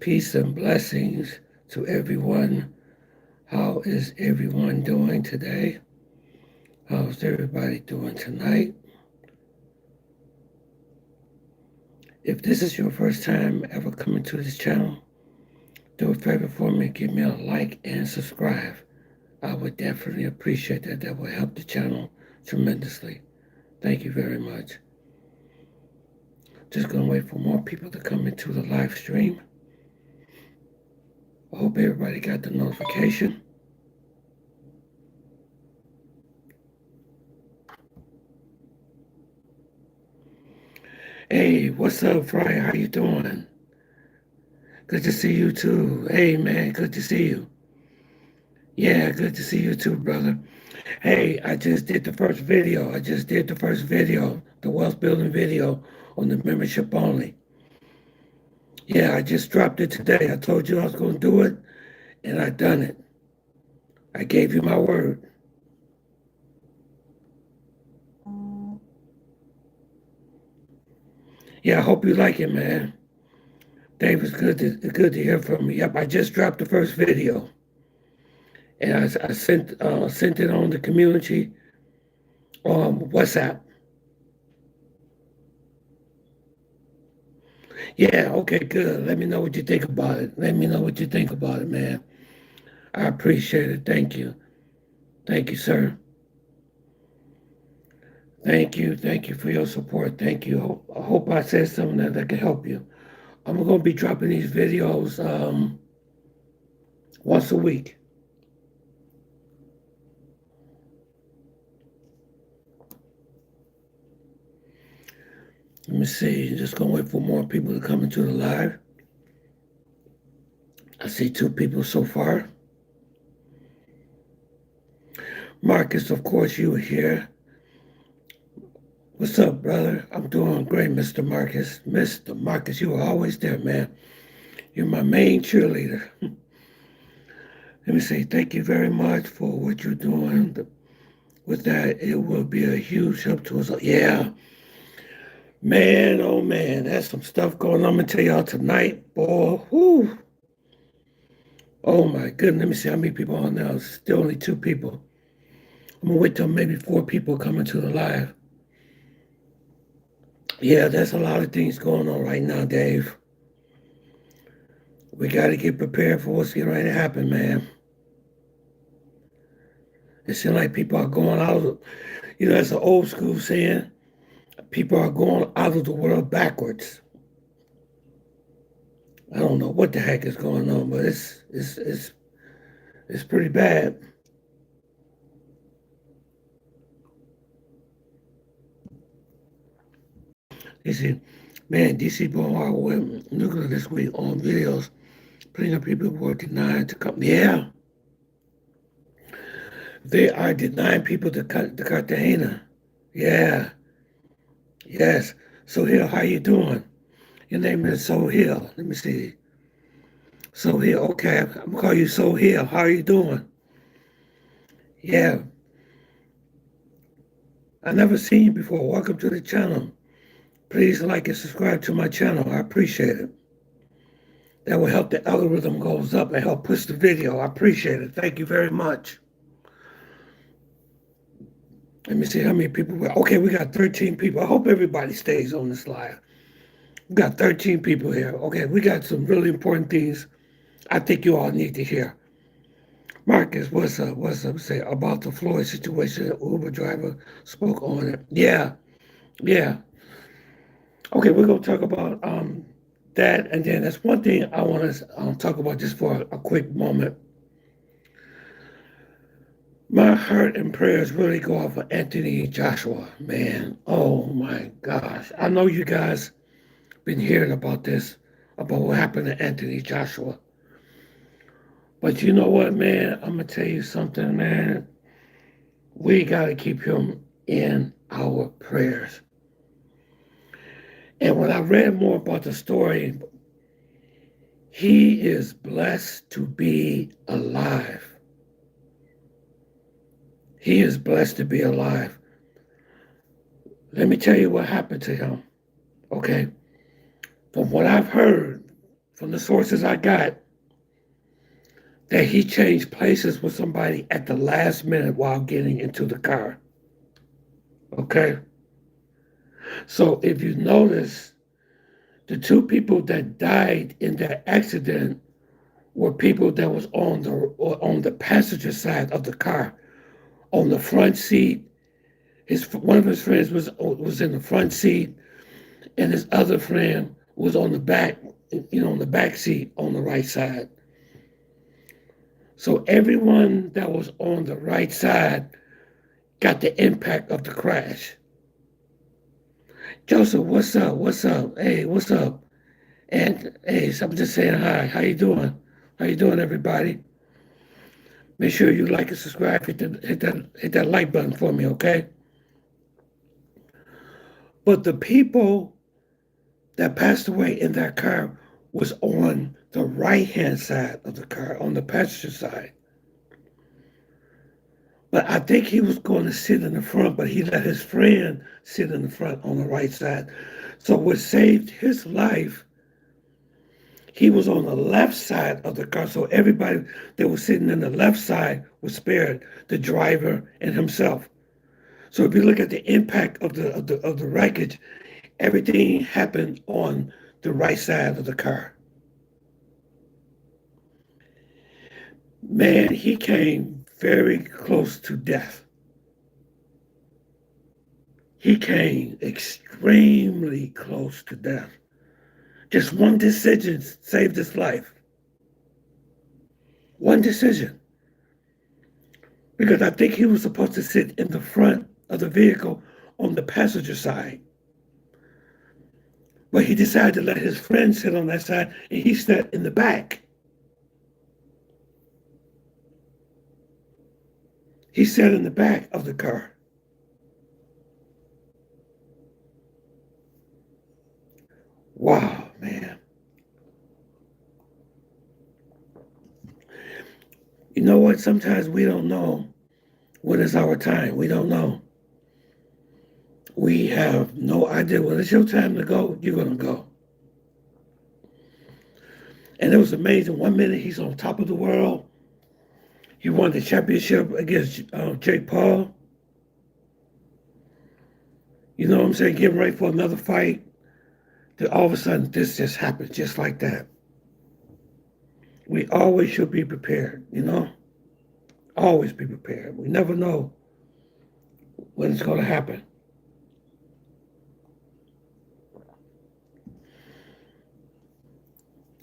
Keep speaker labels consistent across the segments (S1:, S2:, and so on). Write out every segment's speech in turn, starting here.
S1: peace and blessings to everyone. How is everyone doing today? How's everybody doing tonight? If this is your first time ever coming to this channel, do a favor for me, give me a like and subscribe. I would definitely appreciate that. That will help the channel tremendously. Thank you very much. Just gonna wait for more people to come into the live stream. I hope everybody got the notification. Hey, what's up, Fry? How you doing? Good to see you too. Hey, man, good to see you. Yeah, good to see you too, brother. Hey, I just did the first video. The wealth building video on the membership only. Yeah, I just dropped it today. I told you I was going to do it, and I done it. I gave you my word. Yeah, I hope you like it, man. Dave, it's good to hear from you. Yep, I just dropped the first video, and I sent it on the community WhatsApp. Yeah, okay, good. Let me know what you think about it. Let me know what you think about it, man. I appreciate it. Thank you. Thank you, sir. Thank you. Thank you for your support. Thank you. I hope I said something that can help you. I'm going to be dropping these videos once a week. Let me see. Just going to wait for more people to come into the live. I see 2 people so far. Marcus, of course, you were here. What's up, brother? I'm doing great, Mr. Marcus. Mr. Marcus, you were always there, man. You're my main cheerleader. Let me say thank you very much for what you're doing. With that, it will be a huge help to us. Yeah, man, oh man, that's some stuff going on. I'm gonna tell y'all tonight, boy. Whoo. Oh my goodness, let me see how many people on now. Still only 2 people. I'm gonna wait till maybe 4 people come into the live. Yeah, there's a lot of things going on right now, Dave. We got to get prepared for what's getting ready to happen, man. It seems like people are going out of, that's an old school saying. People are going out of the world backwards. I don't know what the heck is going on, but it's pretty bad. DC, man, DC bombarded with nuclear this week on videos. Plenty of people were denied to come. Yeah, they are denying people to cut the Cartagena. Yeah, yes. So Hill, how you doing? Your name is So Hill. Let me see. So Hill, okay. I'm gonna call you So Hill. How are you doing? Yeah, I never seen you before. Welcome to the channel. Please like and subscribe to my channel. I appreciate it. That will help the algorithm goes up and help push the video. I appreciate it. Thank you very much. Let me see how many people we okay, we got 13 people. I hope everybody stays on this live. We got 13 people here. Okay, we got some really important things I think you all need to hear. Marcus, what's up? What's up? Say about the Floyd situation. Uber driver spoke on it. Yeah, yeah. Okay, we're gonna talk about that, and then there's one thing I want to talk about just for a quick moment. My heart and prayers really go out for Anthony Joshua, man. Oh my gosh. I know you guys been hearing about this, about what happened to Anthony Joshua. But you know what, man? I'm going to tell you something, man. We got to keep him in our prayers. And when I read more about the story, he is blessed to be alive. He is blessed to be alive. Let me tell you what happened to him. Okay. From what I've heard from the sources I got, that he changed places with somebody at the last minute while getting into the car. Okay? So if you notice, the two people that died in that accident were people that was on the passenger side of the car, on the front seat. One of his friends was in the front seat, and his other friend was on the back, on the back seat on the right side. So everyone that was on the right side got the impact of the crash. Joseph, what's up? What's up? Hey, what's up? And hey, so I'm just saying hi. How you doing? How you doing, everybody? Make sure you like and subscribe. Hit that like button for me, okay? But the people that passed away in that car was on the right-hand side of the car, on the passenger side. But I think he was going to sit in the front, but he let his friend sit in the front on the right side. So what saved his life, he was on the left side of the car. So everybody that was sitting in the left side was spared, the driver and himself. So if you look at the impact of the wreckage, everything happened on the right side of the car. Man, he came very close to death. He came extremely close to death. Just one decision saved his life. One decision. Because I think he was supposed to sit in the front of the vehicle on the passenger side. But he decided to let his friend sit on that side, and he sat in the back. He sat in the back of the car. Wow, man. You know what? Sometimes we don't know when is our time. We don't know. We have no idea when it's your time to go, you're going to go. And it was amazing. 1 minute he's on top of the world. He won the championship against Jake Paul. You know what I'm saying? Getting ready for another fight. Then all of a sudden, this just happened just like that. We always should be prepared, Always be prepared. We never know when it's going to happen.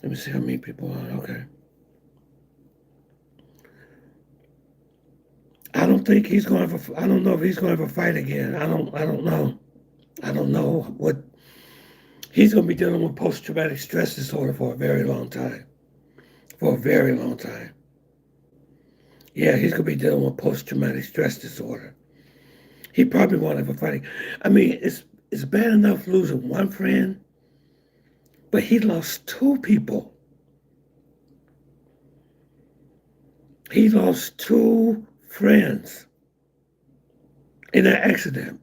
S1: Let me see how many people are. Okay. I don't think he's going to I don't know if he's going to have a fight again. I don't know. I don't know what he's going to be dealing with post-traumatic stress disorder for a very long time. For a very long time. Yeah, he's going to be dealing with post-traumatic stress disorder. He probably won't have a fight. I mean, it's bad enough losing one friend, but he lost two people. He lost two friends in an accident.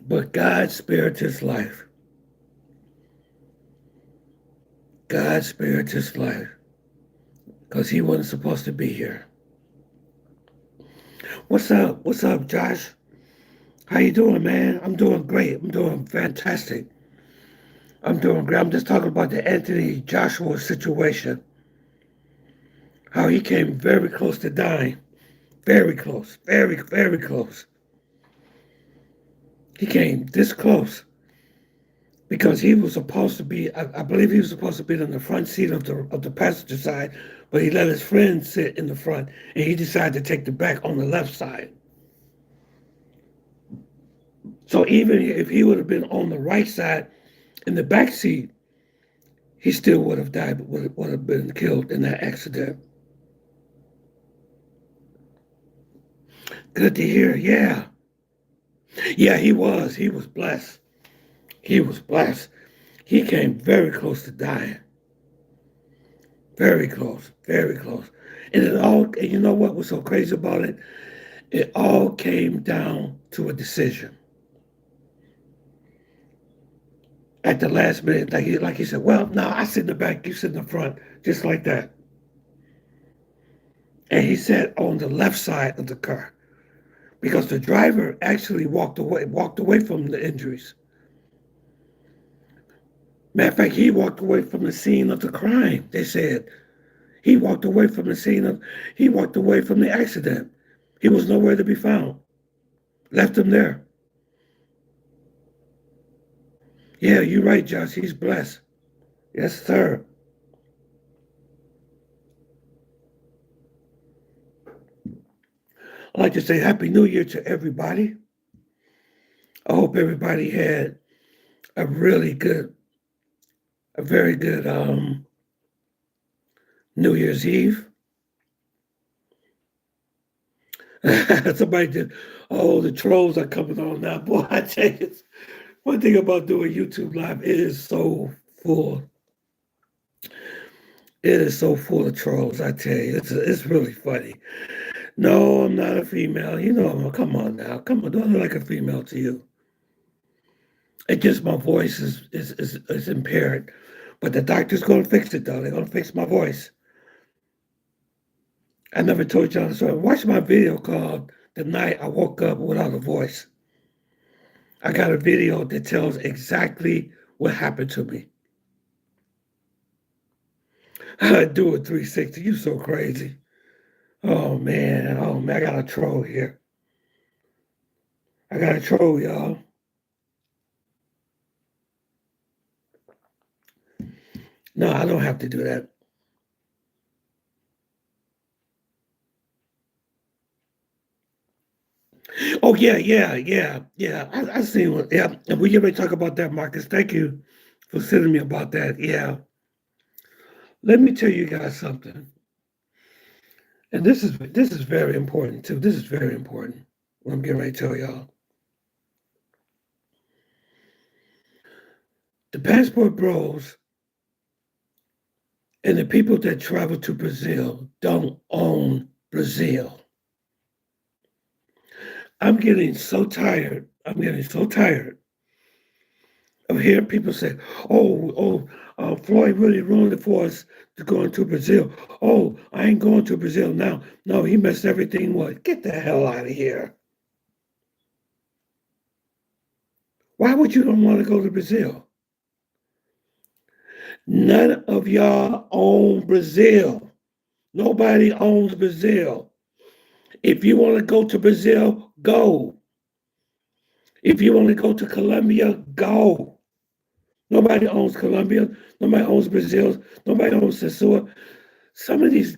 S1: But God spared his life. God spared his life because he wasn't supposed to be here. What's up? What's up, Josh? How you doing, man? I'm doing great. I'm doing fantastic. I'm doing great. I'm just talking about the Anthony Joshua situation. How he came very close to dying. Very close. Very, very close. He came this close because he was supposed to be, I believe he was supposed to be in the front seat of the passenger side, but he let his friend sit in the front, and he decided to take the back on the left side. So even if he would have been on the right side in the back seat, he still would have died, would have been killed in that accident. Good to hear. Yeah. Yeah, he was. He was blessed. He was blessed. He came very close to dying. Very close. Very close. And you know what was so crazy about it? It all came down to a decision. At the last minute, like he said, well, no, I sit in the back, you sit in the front, just like that. And he sat on the left side of the car because the driver actually walked away from the injuries. Matter of fact, he walked away from the scene of the crime. They said he walked away from the he walked away from the accident. He was nowhere to be found. Left him there. Yeah, you're right, Josh. He's blessed. Yes, sir. I'd like to say Happy New Year to everybody. I hope everybody had a really good, a very good New Year's Eve. Somebody did, oh, the trolls are coming on now. Boy, I tell you, one thing about doing YouTube Live, it is so full. It is so full of trolls, I tell you. It's really funny. No, I'm not a female. You know, come on now. Come on, do I look like a female to you? It just my voice is impaired. But the doctor's going to fix it, though. They're going to fix my voice. I never told y'all the story. Watch my video called The Night I Woke Up Without a Voice. I got a video that tells exactly what happened to me. I do a 360. You so crazy. Oh man. Oh man. I got a troll here. I got a troll, y'all. No, I don't have to do that. Oh yeah. I see one. Yeah, and we get ready to talk about that, Marcus. Thank you for sending me about that. Yeah, let me tell you guys something, and this is very important too. This is very important. What I'm getting ready to tell y'all. The passport bros and the people that travel to Brazil don't own Brazil. I'm getting so tired. I'm getting so tired of hearing people say, Floyd really ruined it for us to go into Brazil. Oh, I ain't going to Brazil now. No, he messed everything up. Get the hell out of here. Why would you don't want to go to Brazil? None of y'all own Brazil. Nobody owns Brazil. If you want to go to Brazil, go. If you want to go to Colombia, go. Nobody owns Colombia. Nobody owns Brazil. Nobody owns Sasua. Some of these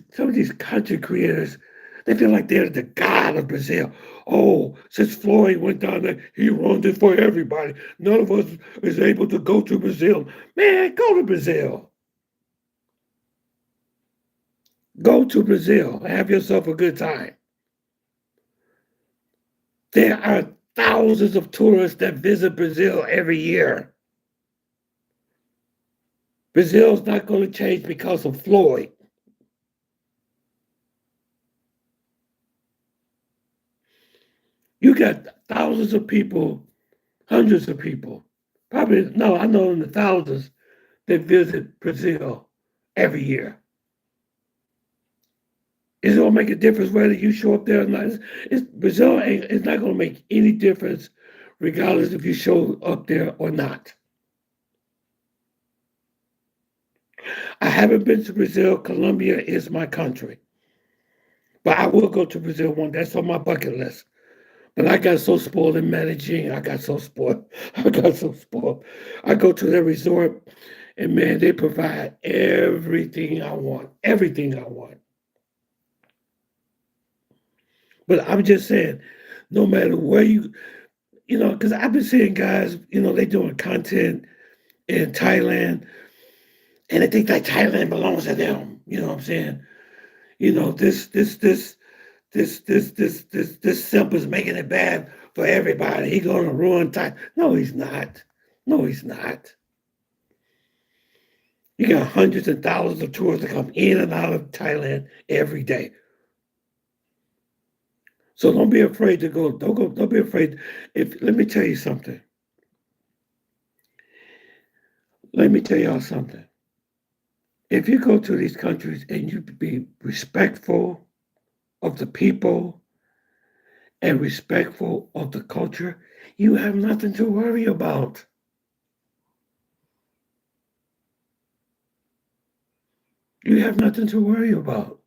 S1: content creators, they feel like they're the god of Brazil. Oh, since Floyd went down there, he ruined it for everybody. None of us is able to go to Brazil. Man, go to Brazil. Go to Brazil. Have yourself a good time. There are thousands of tourists that visit Brazil every year. Brazil's not going to change because of Floyd. You got thousands of people, hundreds of people, probably, no, I know in the thousands that visit Brazil every year. Is it going to make a difference whether you show up there or not? Brazil is not going to make any difference regardless if you show up there or not. I haven't been to Brazil. Colombia is my country. But I will go to Brazil one day. That's on my bucket list. But I got so spoiled in Medellin. I got so spoiled. I got so spoiled. I go to their resort, and man, they provide everything I want. Everything I want. But I'm just saying, no matter where because I've been seeing guys, they doing content in Thailand, and they think that Thailand belongs to them. You know what I'm saying? This simp is making it bad for everybody. He's gonna ruin Thailand. No, he's not. No, he's not. You got hundreds and thousands of tourists that come in and out of Thailand every day. So don't be afraid to go. Don't go. Don't be afraid. If let me tell you something. Let me tell y'all something. If you go to these countries and you be respectful of the people and respectful of the culture, you have nothing to worry about. You have nothing to worry about.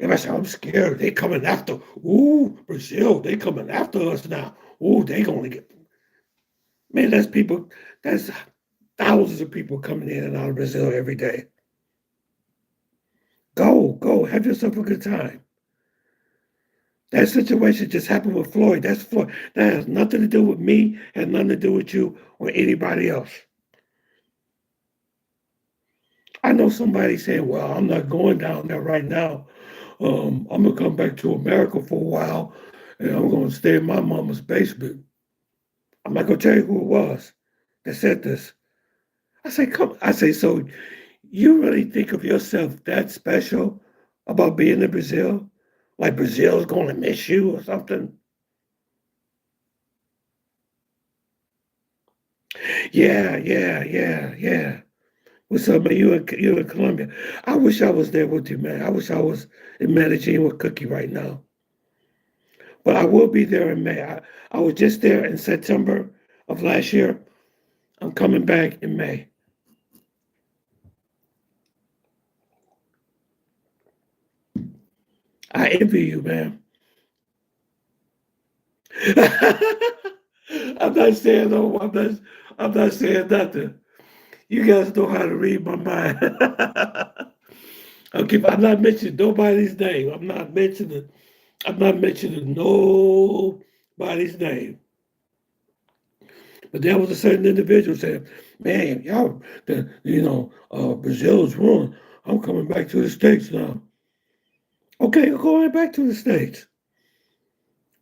S1: If I say, I'm scared, they coming after, ooh, Brazil, they coming after us now. Ooh, they gonna get, man, that's people, that's thousands of people coming in and out of Brazil every day. Go, have yourself a good time. That situation just happened with Floyd. That's Floyd. That has nothing to do with me, has nothing to do with you or anybody else. I know somebody saying, well, I'm not going down there right now. I'm going to come back to America for a while and I'm going to stay in my mama's basement. I'm not going to tell you who it was that said this. I say, so you really think of yourself that special about being in Brazil? Like Brazil's going to miss you or something? Yeah. What's up, man? You in Colombia? I wish I was there with you, man. I wish I was in Medellin with Cookie right now. But I will be there in May. I was just there in September of last year. I'm coming back in May. I envy you, man. I'm not saying no. I'm not saying nothing. You guys know how to read my mind. I'm not mentioning nobody's name. I'm not mentioning nobody's name. But there was a certain individual saying, "Man, y'all, Brazil's ruined. I'm coming back to the States now." Okay, go right back to the States.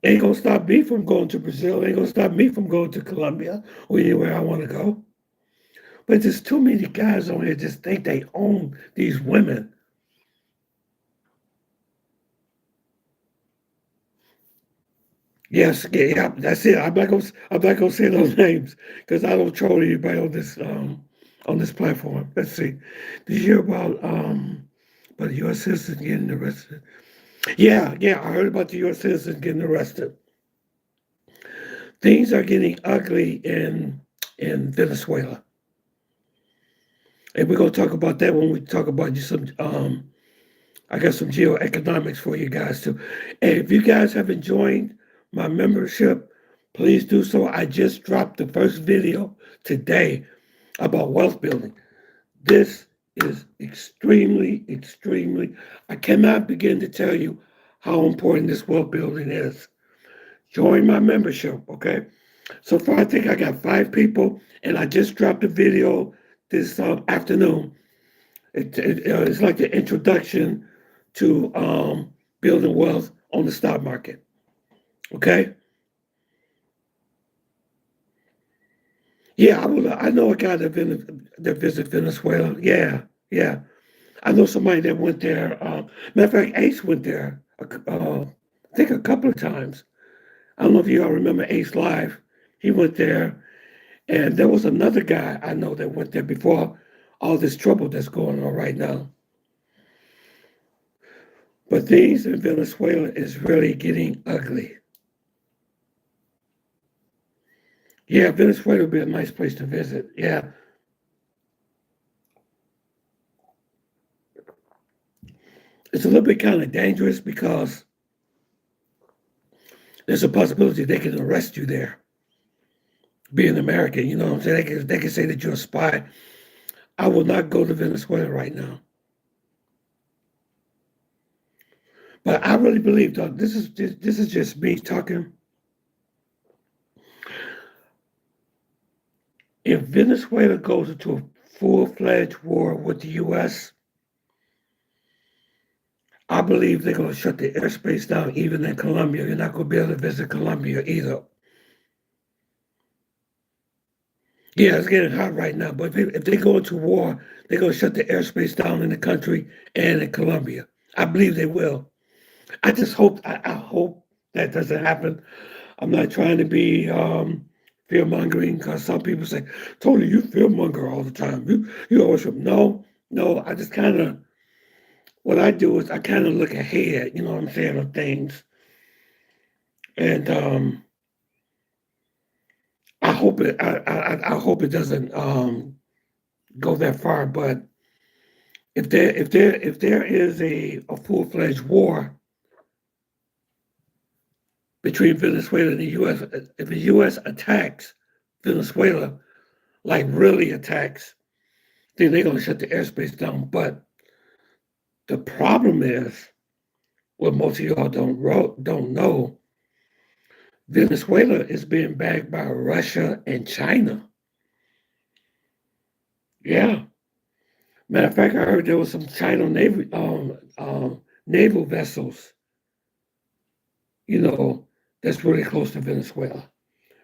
S1: Ain't gonna stop me from going to Brazil. Ain't gonna stop me from going to Colombia or anywhere I want to go. But there's too many guys on here just think they own these women. Yes, yeah, that's it. I'm not gonna say those names because I don't troll anybody on this platform. Let's see. Did you hear about the U.S. citizen getting arrested? Yeah, I heard about the U.S. citizen getting arrested. Things are getting ugly in Venezuela, and we're gonna talk about that when we talk about some. I got some geoeconomics for you guys too. And if you guys haven't joined my membership, please do so. I just dropped the first video today about wealth building. This is extremely, I cannot begin to tell you how important this wealth building is. Join my membership, okay? So far, I think I got 5 people, and I just dropped a video this afternoon. It's like the introduction to building wealth on the stock market. Okay. Yeah, I know a guy that visit Venezuela. Yeah. I know somebody that went there. Matter of fact, Ace went there. I think a couple of times. I don't know if you all remember Ace Live. He went there, and there was another guy I know that went there before all this trouble that's going on right now. But things in Venezuela is really getting ugly. Yeah, Venezuela would be a nice place to visit. Yeah, it's a little bit kind of dangerous because there's a possibility they can arrest you there, being American. You know what I'm saying? They can say that you're a spy. I will not go to Venezuela right now. But I really believe, though, this is just me talking. If Venezuela goes into a full-fledged war with the U.S., I believe they're going to shut the airspace down even in Colombia. You're not going to be able to visit Colombia either. Yeah, it's getting hot right now. But if they go into war, they're going to shut the airspace down in the country and in Colombia. I believe they will. I just hope I hope that doesn't happen. I'm not trying to be fear mongering because some people say, Tony, you fear monger all the time. You always no. I just kind of what I do is I kind of look ahead. You know what I'm saying of things, and I hope it doesn't go that far. But if there is a full-fledged war between Venezuela and the U.S., if the U.S. attacks Venezuela, like really attacks, then they're going to shut the airspace down. But the problem is, what most of y'all don't know, Venezuela is being backed by Russia and China. Yeah. Matter of fact, I heard there was some China naval vessels, that's really close to Venezuela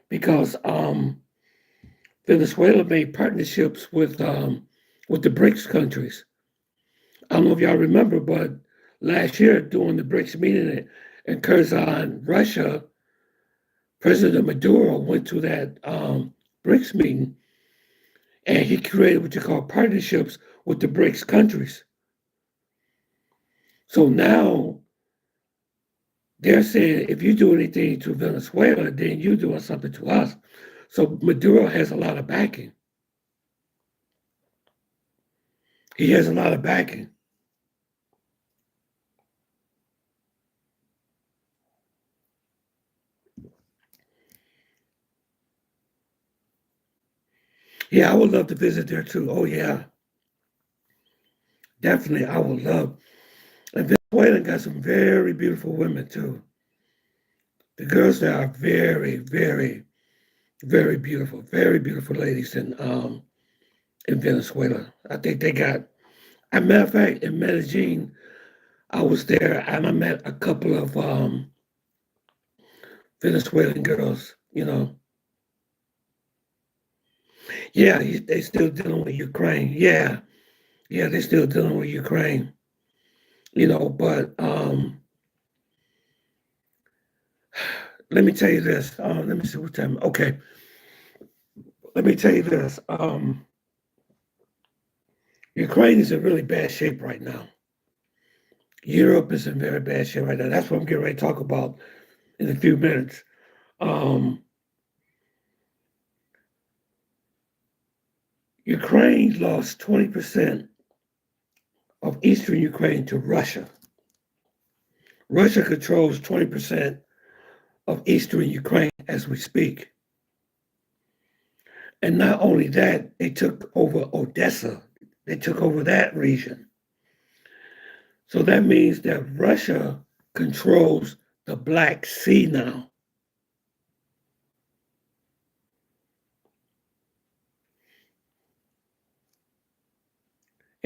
S1: because Venezuela made partnerships with the BRICS countries. I don't know if y'all remember, but last year during the BRICS meeting in Kyrgyzstan, Russia, President Maduro went to that BRICS meeting and he created what you call partnerships with the BRICS countries. So now they're saying if you do anything to Venezuela, then you're doing something to us. So Maduro has a lot of backing. He has a lot of backing. Yeah, I would love to visit there too. Oh yeah, definitely. I would love. And Venezuela got some very beautiful women too. The girls there are very, very, very beautiful ladies in Venezuela. I think they got. As a matter of fact, in Medellin, I was there and I met a couple of Venezuelan girls. Yeah, they still dealing with Ukraine. Yeah, yeah, they still dealing with Ukraine. But let me tell you this. Let me see what time. Okay, let me tell you this. Ukraine is in really bad shape right now. Europe is in very bad shape right now. That's what I'm getting ready to talk about in a few minutes. Um, Ukraine lost 20% of eastern Ukraine to Russia. Russia controls 20% of eastern Ukraine as we speak. And not only that, they took over Odessa. They took over that region. So that means that Russia controls the Black Sea now.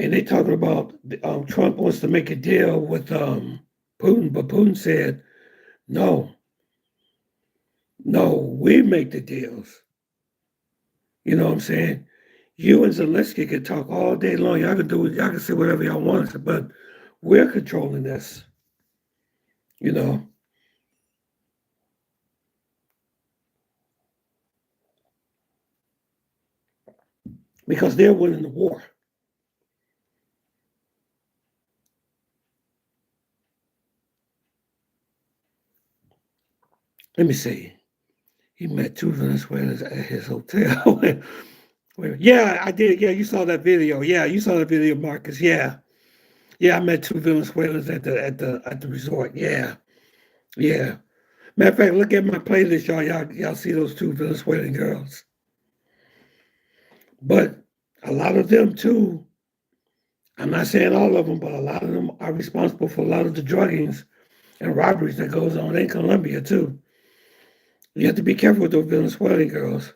S1: And they talking about Trump wants to make a deal with Putin, but Putin said, no, no, we make the deals. You know what I'm saying? You and Zelensky can talk all day long. Y'all can say whatever y'all want, but we're controlling this, you know. Because they're winning the war. Let me see. He met two Venezuelans at his hotel. Yeah, I did. Yeah, you saw that video. Yeah, you saw the video, Marcus. Yeah, yeah, I met two Venezuelans at the resort. Yeah, yeah. Matter of fact, look at my playlist, y'all. Y'all see those two Venezuelan girls. But a lot of them too. I'm not saying all of them, but a lot of them are responsible for a lot of the druggings and robberies that goes on in Colombia too. You have to be careful with those Venezuelan girls.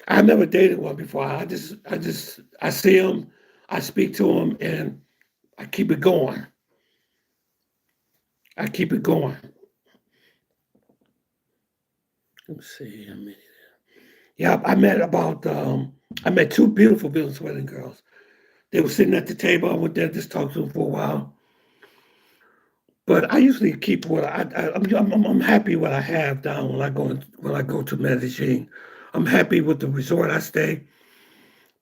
S1: I never dated one before. I see them, I speak to them, and I keep it going. I keep it going. Let's see. Yeah, I met two beautiful Venezuelan girls. They were sitting at the table. I went there, just talked to them for a while. But I usually keep what I'm happy what I have down when I go to Medellin. I'm happy with the resort I stay.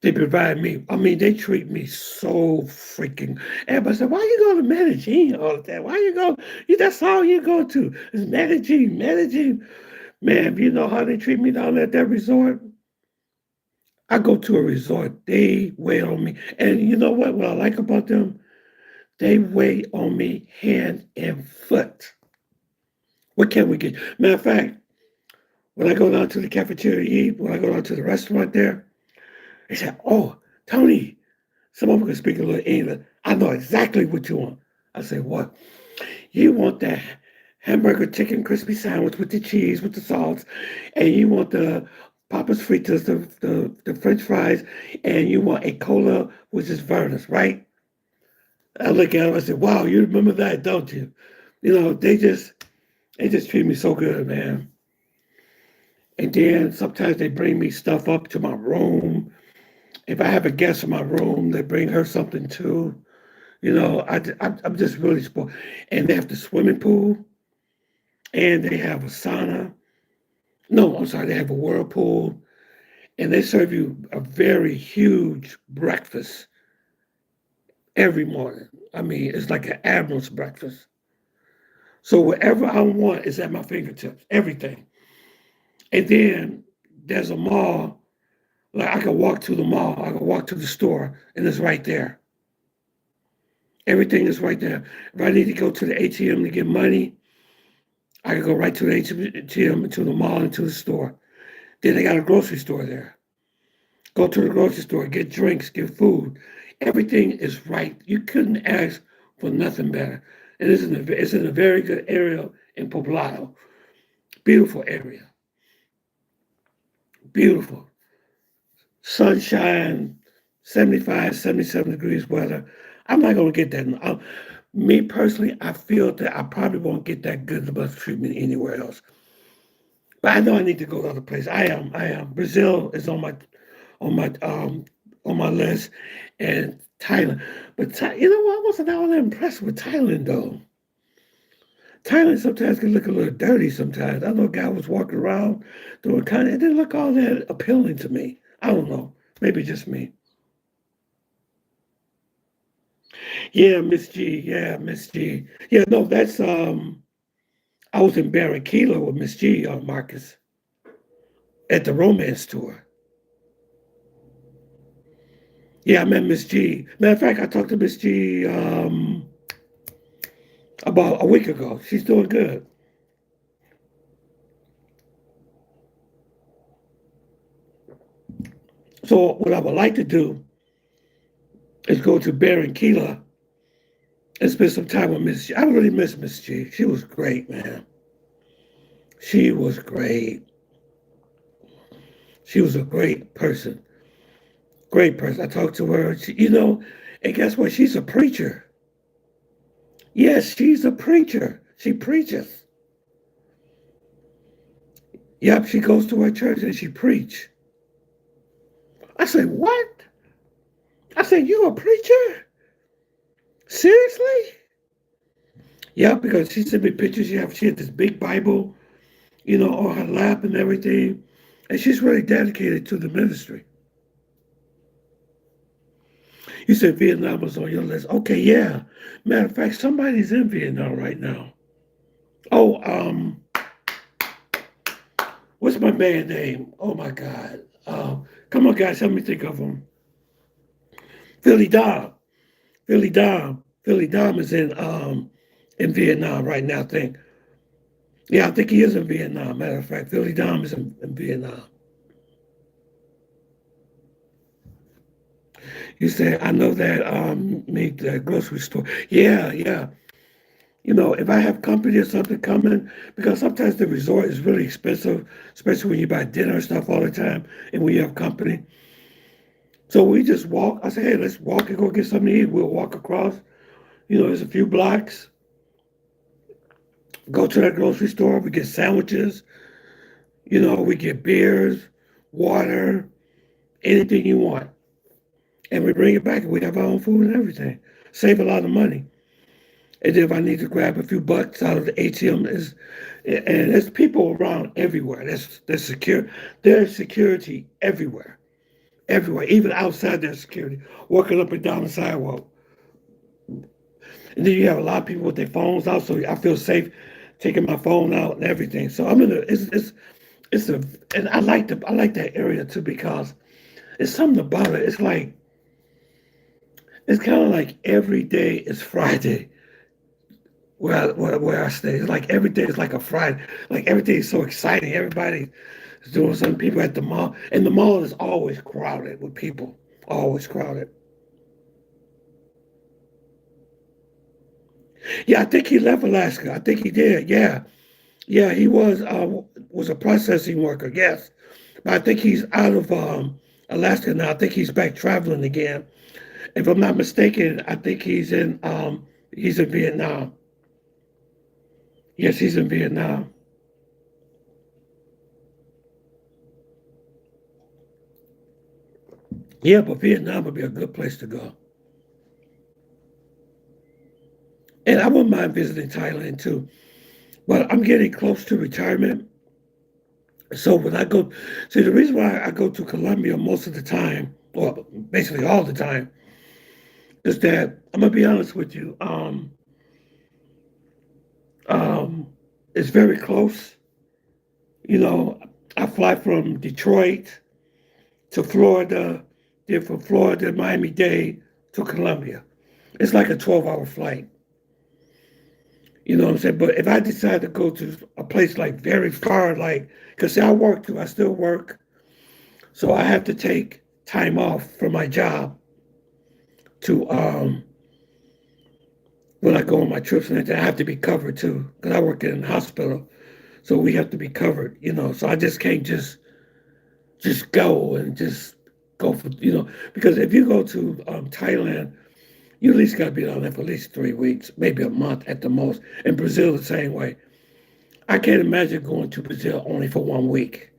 S1: They provide me. I mean, they treat me so freaking. Everybody said, "Why you go to Medellin all the time? Why you go? That's all you go to is Medellin, Medellin." Man, if you know how they treat me down at that resort, I go to a resort. They wait on me, and you know what? What I like about them, they wait on me hand and foot. What can we get? Matter of fact, when I go down to the cafeteria to eat, when I go down to the restaurant there, they say, "Oh, Tony, some of them can speak a little English. I know exactly what you want." I say, "What? You want that hamburger chicken crispy sandwich with the cheese, with the sauce, and you want the Papa's fritas, the French fries, and you want a cola, which is Vernus, right?" I look at them, I say, "Wow, you remember that, don't you?" You know, they just treat me so good, man. And then sometimes they bring me stuff up to my room. If I have a guest in my room, they bring her something too. You know, I'm just really spoiled. And they have the swimming pool, and they have a sauna. No, I'm sorry, they have a whirlpool, and they serve you a very huge breakfast every morning. I mean, it's like an admiral's breakfast. So whatever I want is at my fingertips, everything. And then there's a mall. Like I can walk to the mall, I can walk to the store, and it's right there. Everything is right there. If I need to go to the ATM to get money, I can go right to the ATM, to the mall, and to the store. Then they got a grocery store there. Go to the grocery store, get drinks, get food. Everything is right. You couldn't ask for nothing better. And it's in a very good area in Poblado. Beautiful area. Beautiful. Sunshine, 75, 77 degrees weather. I'm not going to get that. Me personally, I feel that I probably won't get that good of treatment anywhere else. But I know I need to go to other places. I am. Brazil is on my um on my list, and Thailand. But you know what? I wasn't all that impressed with Thailand though. Thailand sometimes can look a little dirty sometimes. I know a guy was walking around doing kind of, it didn't look all that appealing to me. I don't know. Maybe just me. Yeah, Miss G. Yeah, Miss G. Yeah, no, that's I was in Barranquilla with Miss G, Marcus, at the romance tour. Yeah, I met Miss G. Matter of fact, I talked to Miss G about a week ago. She's doing good. So what I would like to do is go to Barranquilla and spend some time with Miss G. I really miss Miss G. She was great, man. She was great. She was a great person. Great person. I talked to her. And guess what? She's a preacher. Yes, she's a preacher. She preaches. Yep, she goes to her church and she preach. I said, what? I said, you a preacher? Seriously? Yeah, because she sent me pictures. She had this big Bible, on her lap and everything. And she's really dedicated to the ministry. You said Vietnam was on your list. Okay, yeah. Matter of fact, somebody's in Vietnam right now. Oh, what's my man name? Oh my God. Come on, guys, help me think of him. Philly Dom. Philly Dom. Philly Dom is in Vietnam right now, I think. Yeah, I think he is in Vietnam. Matter of fact, Philly Dom is in Vietnam. You said, I know that make the grocery store. Yeah, yeah. If I have company or something coming, because sometimes the resort is really expensive, especially when you buy dinner and stuff all the time, and when you have company. So we just walk. I say, hey, let's walk and go get something to eat. We'll walk across. There's a few blocks. Go to that grocery store. We get sandwiches. We get beers, water, anything you want. And we bring it back and we have our own food and everything. Save a lot of money. And if I need to grab a few bucks out of the ATM, and there's people around everywhere. There's security everywhere, everywhere, even outside their security, walking up and down the sidewalk. And then you have a lot of people with their phones out, so I feel safe taking my phone out and everything. So I'm in a it's a and I like that area too because it's something about it. It's kind of like every day is Friday where I stay. It's like every day is like a Friday. Like every day is so exciting. Everybody is doing something. People at the mall, and the mall is always crowded with people. Always crowded. Yeah, I think he left Alaska. I think he did. Yeah, yeah, he was a processing worker. Yes, but I think he's out of Alaska now. I think he's back traveling again. If I'm not mistaken, I think he's in Vietnam. Yes, he's in Vietnam. Yeah, but Vietnam would be a good place to go. And I wouldn't mind visiting Thailand too. But I'm getting close to retirement. So when I go, see, the reason why I go to Colombia most of the time, or basically all the time, is that I'm gonna be honest with you. Um, it's very close. You know, I fly from Detroit to Florida, then from Florida, Miami-Dade to Colombia. It's like a 12-hour flight. You know what I'm saying? But if I decide to go to a place like very far, like, because I work too, I still work. So I have to take time off from my job to, when I go on my trips and everything, I have to be covered too, because I work in a hospital. So we have to be covered, you know. So I just can't just go and just go for, because if you go to Thailand, you at least got to be down there for at least 3 weeks, maybe a month at the most. And Brazil the same way. I can't imagine going to Brazil only for 1 week.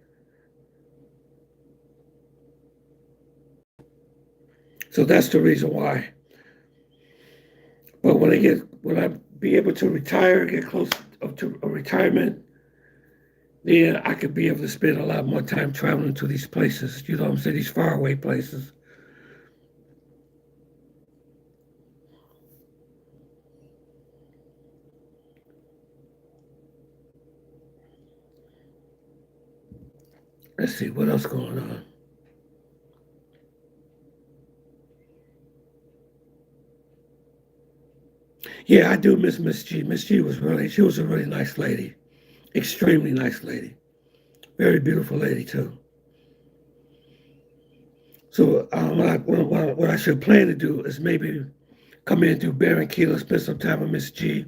S1: So that's the reason why. But when I be able to retire, get close to a retirement, then I could be able to spend a lot more time traveling to these places. You know what I'm saying? These faraway places. Let's see what else going on. Yeah, I do miss Miss G. Miss G she was a really nice lady, extremely nice lady, very beautiful lady too. So what I should plan to do is maybe come in through Barranquilla, spend some time with Miss G,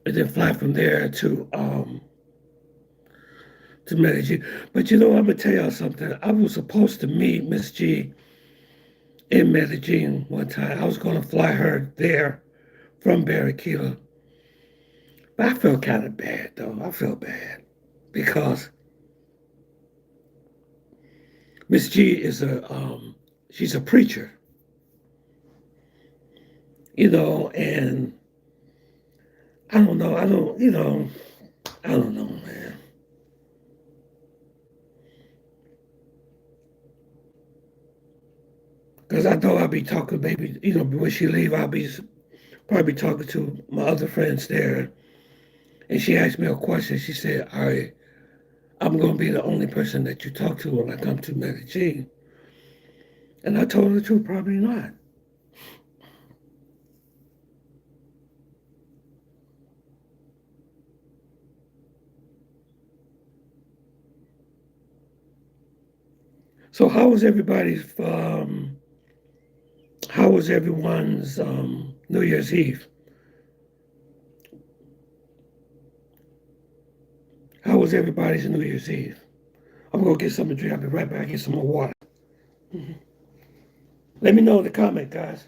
S1: and then fly from there to Medellin. But I'm gonna tell y'all something. I was supposed to meet Miss G in Medellin one time. I was gonna fly her there from Barranquilla, but I felt kind of bad though. I felt bad because Miss G is she's a preacher, and I don't know. I don't know, man. Because I know I'll be talking, maybe, when she leave, I'll be probably talking to my other friends there. And she asked me a question. She said, all right, I'm going to be the only person that you talk to when I come to Medellin. And I told her the truth, probably not. So how was everyone's New Year's Eve? How was everybody's New Year's Eve? I'm going to get something to drink. I'll be right back. Get some more water. Let me know in the comment, guys.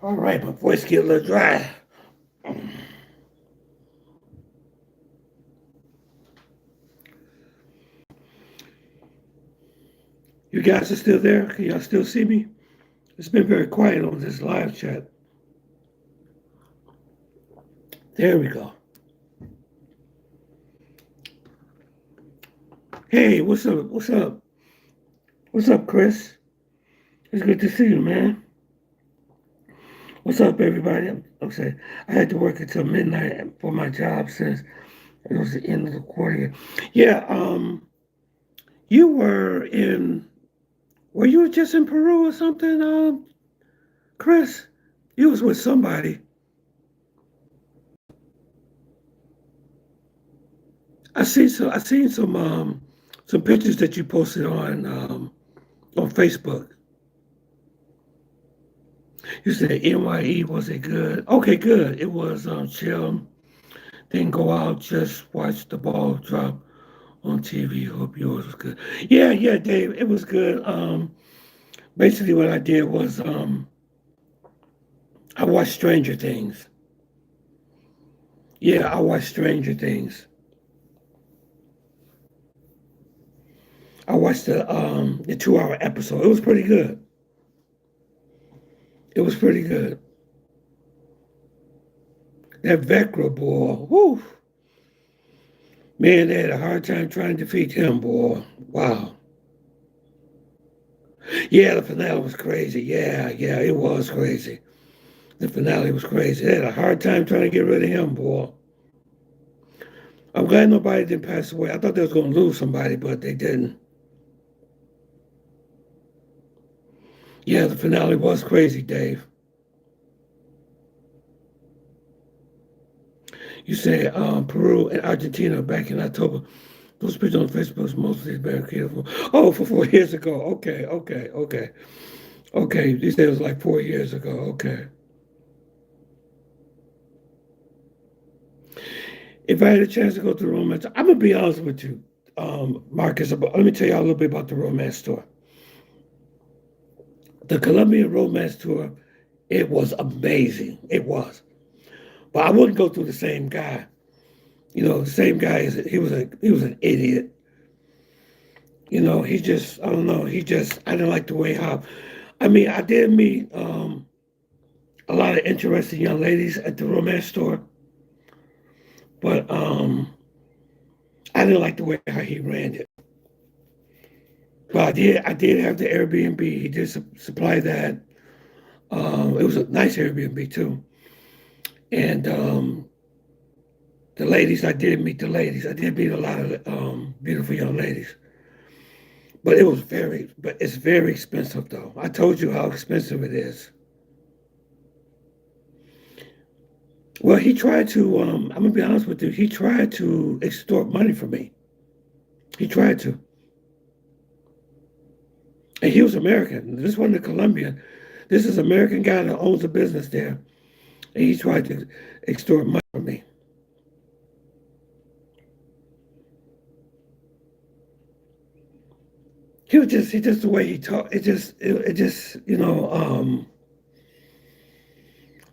S1: All right, my voice get a little dry. You guys are still there? Can y'all still see me? It's been very quiet on this live chat. There we go. Hey, what's up? What's up? What's up, Chris? It's good to see you, man. What's up, everybody? I'm saying I had to work until midnight for my job since it was the end of the quarter. Yeah, you were you just in Peru or something, Chris? You was with somebody. I seen some pictures that you posted on Facebook. You said NYE, was it good? Okay, good. It was chill. Didn't go out, just watch the ball drop on TV. Hope yours was good. Yeah, yeah, Dave, it was good. Basically what I did was I watched Stranger Things. Yeah, I watched Stranger Things. I watched the 2 hour episode. It was pretty good. It was pretty good. That Vecra boy, whoo, man, they had a hard time trying to defeat him, boy. Wow. Yeah, the finale was crazy. Yeah, yeah, it was crazy. The finale was crazy. They had a hard time trying to get rid of him, boy. I'm glad nobody didn't pass away. I thought they was going to lose somebody, but they didn't. Yeah, the finale was crazy, Dave. You said Peru and Argentina back in October. Those pictures on Facebook is mostly barricaded for. Oh, for 4 years ago. Okay, okay, okay. Okay, you said it was like 4 years ago. Okay. If I had a chance to go to the romance, I'm gonna be honest with you, Marcus. Let me tell you a little bit about the romance tour. The Colombian romance tour, it was amazing. It was, but I wouldn't go through the same guy. You know, the same guy is he was an idiot. You know, he just I don't know. I didn't like the way how. I mean, I did meet a lot of interesting young ladies at the romance tour, but I didn't like the way how he ran it. But I did have the Airbnb. He did supply that. It was a nice Airbnb too. And the ladies, I did meet the ladies. I did meet a lot of beautiful young ladies. But it's very expensive though. I told you how expensive it is. Well, he tried to, I'm gonna be honest with you, he tried to extort money from me. He tried to. And he was American. This wasn't a Colombian. This is an American guy that owns a business there. And he tried to extort money from me. He just the way he talked. It just,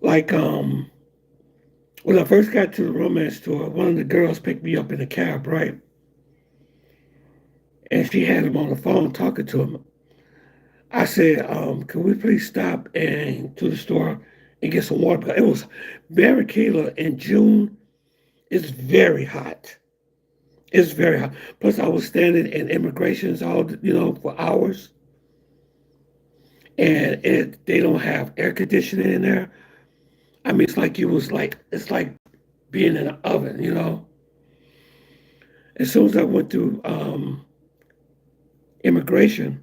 S1: like, when I first got to the romance tour, one of the girls picked me up in a cab, right? And she had him on the phone talking to him. I said, can we please stop and to the store and get some water? Because it was Barranquilla in June. It's very hot. It's very hot. Plus, I was standing in immigrations for hours, and they don't have air conditioning in there. I mean, it's like being in an oven. As soon as I went through immigration,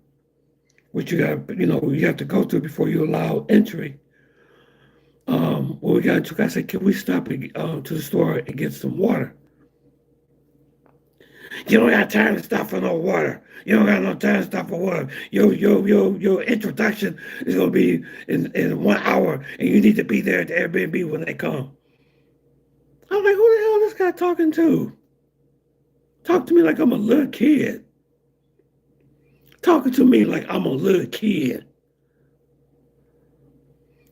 S1: which you have to go through before you allow entry. When we got into, I said, can we stop to the store and get some water? You don't got time to stop for no water. You don't got no time to stop for water. Your introduction is gonna be in 1 hour, and you need to be there at the Airbnb when they come. I'm like, who the hell is this guy talking to? Talk to me like I'm a little kid. Talking to me like I'm a little kid.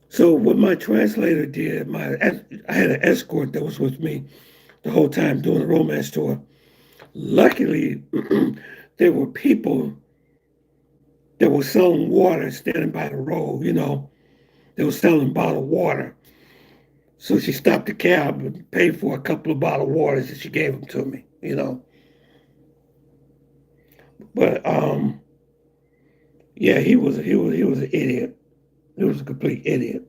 S1: So what my translator did, I had an escort that was with me the whole time doing the romance tour. Luckily, there were people that were selling water standing by the road, they were selling bottled water. So she stopped the cab and paid for a couple of bottled waters and she gave them to me. But yeah, he was an idiot. He was a complete idiot.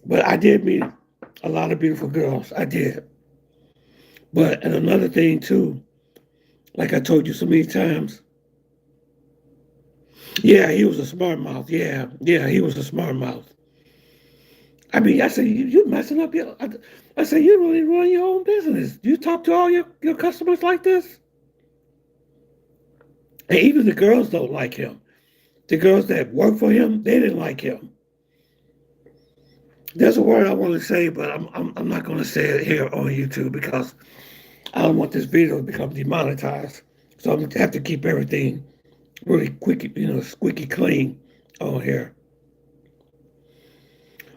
S1: But I did meet a lot of beautiful girls. I did. But and another thing too, like I told you so many times, yeah, he was a smart mouth. Yeah, he was a smart mouth. I mean, I said, you messing up your. I said, you really run your own business. You talk to all your customers like this? And even the girls don't like him. The girls that work for him, they didn't like him. There's a word I want to say, but I'm not going to say it here on YouTube because I don't want this video to become demonetized. So I'm going to have to keep everything really quick, squeaky clean on here.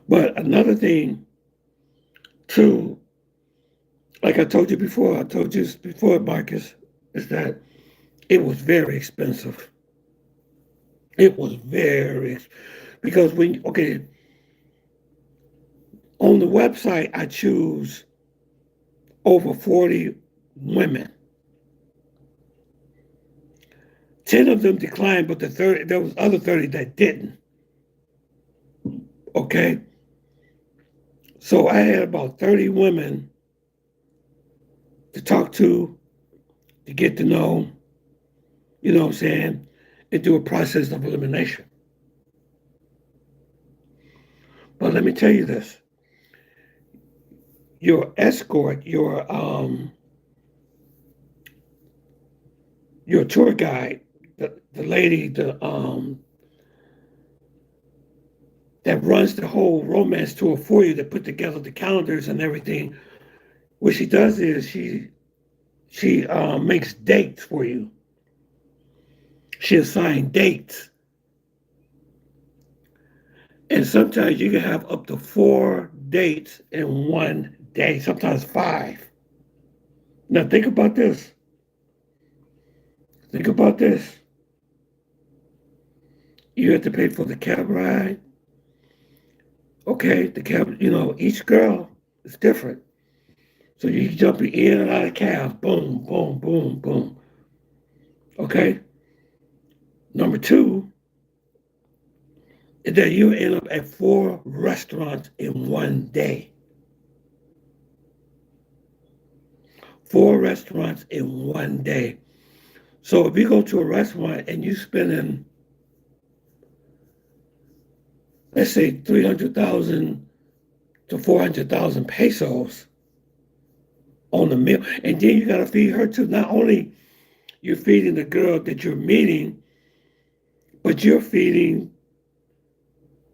S1: But another thing, too, like I told you before, Marcus, is that it was very expensive. It was because on the website, I choose over 40 women. 10 of them declined, but there was other 30 that didn't. Okay? So I had about 30 women to talk to get to know, you know what I'm saying, and do a process of elimination. But let me tell you this. Your escort, your tour guide, the lady, that runs the whole romance tour for you, that put together the calendars and everything. What she does is she makes dates for you. She assigns dates, and sometimes you can have up to 4 dates in one day. Sometimes 5. Now think about this. Think about this. You have to pay for the cab ride. Okay, the cab. Each girl is different. So you jumping in and out of cabs, boom, boom, boom, boom. Okay. Number 2 is that you end up at 4 restaurants in one day. 4 restaurants in one day. So if you go to a restaurant and you spending, let's say 300,000 to 400,000 pesos on the meal, and then you got to feed her too. Not only you're feeding the girl that you're meeting, but you're feeding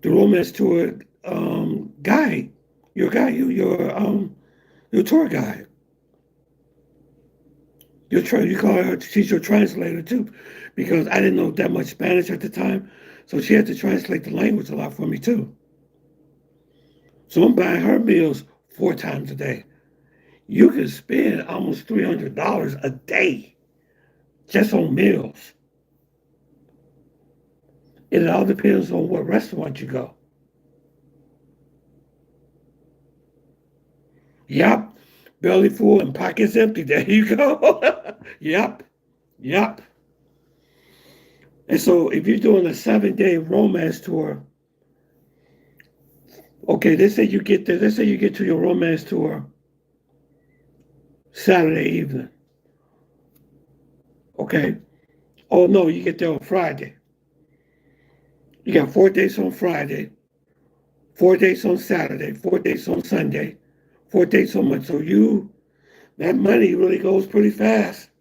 S1: the romance tour guide, your tour guide. You call her, she's your translator too, because I didn't know that much Spanish at the time, so she had to translate the language a lot for me too. So I'm buying her meals 4 times a day. You can spend almost $300 a day just on meals. And it all depends on what restaurant you go. Yep. Belly full and pockets empty. There you go. Yep. Yep. And so if you're doing a 7-day romance tour, okay, let's say you get there, let's say you get to your romance tour Saturday evening. Okay. Oh no, you get there on Friday. You got 4 days on Friday, 4 days on Saturday, 4 days on Sunday, 4 days on Monday. So that money really goes pretty fast.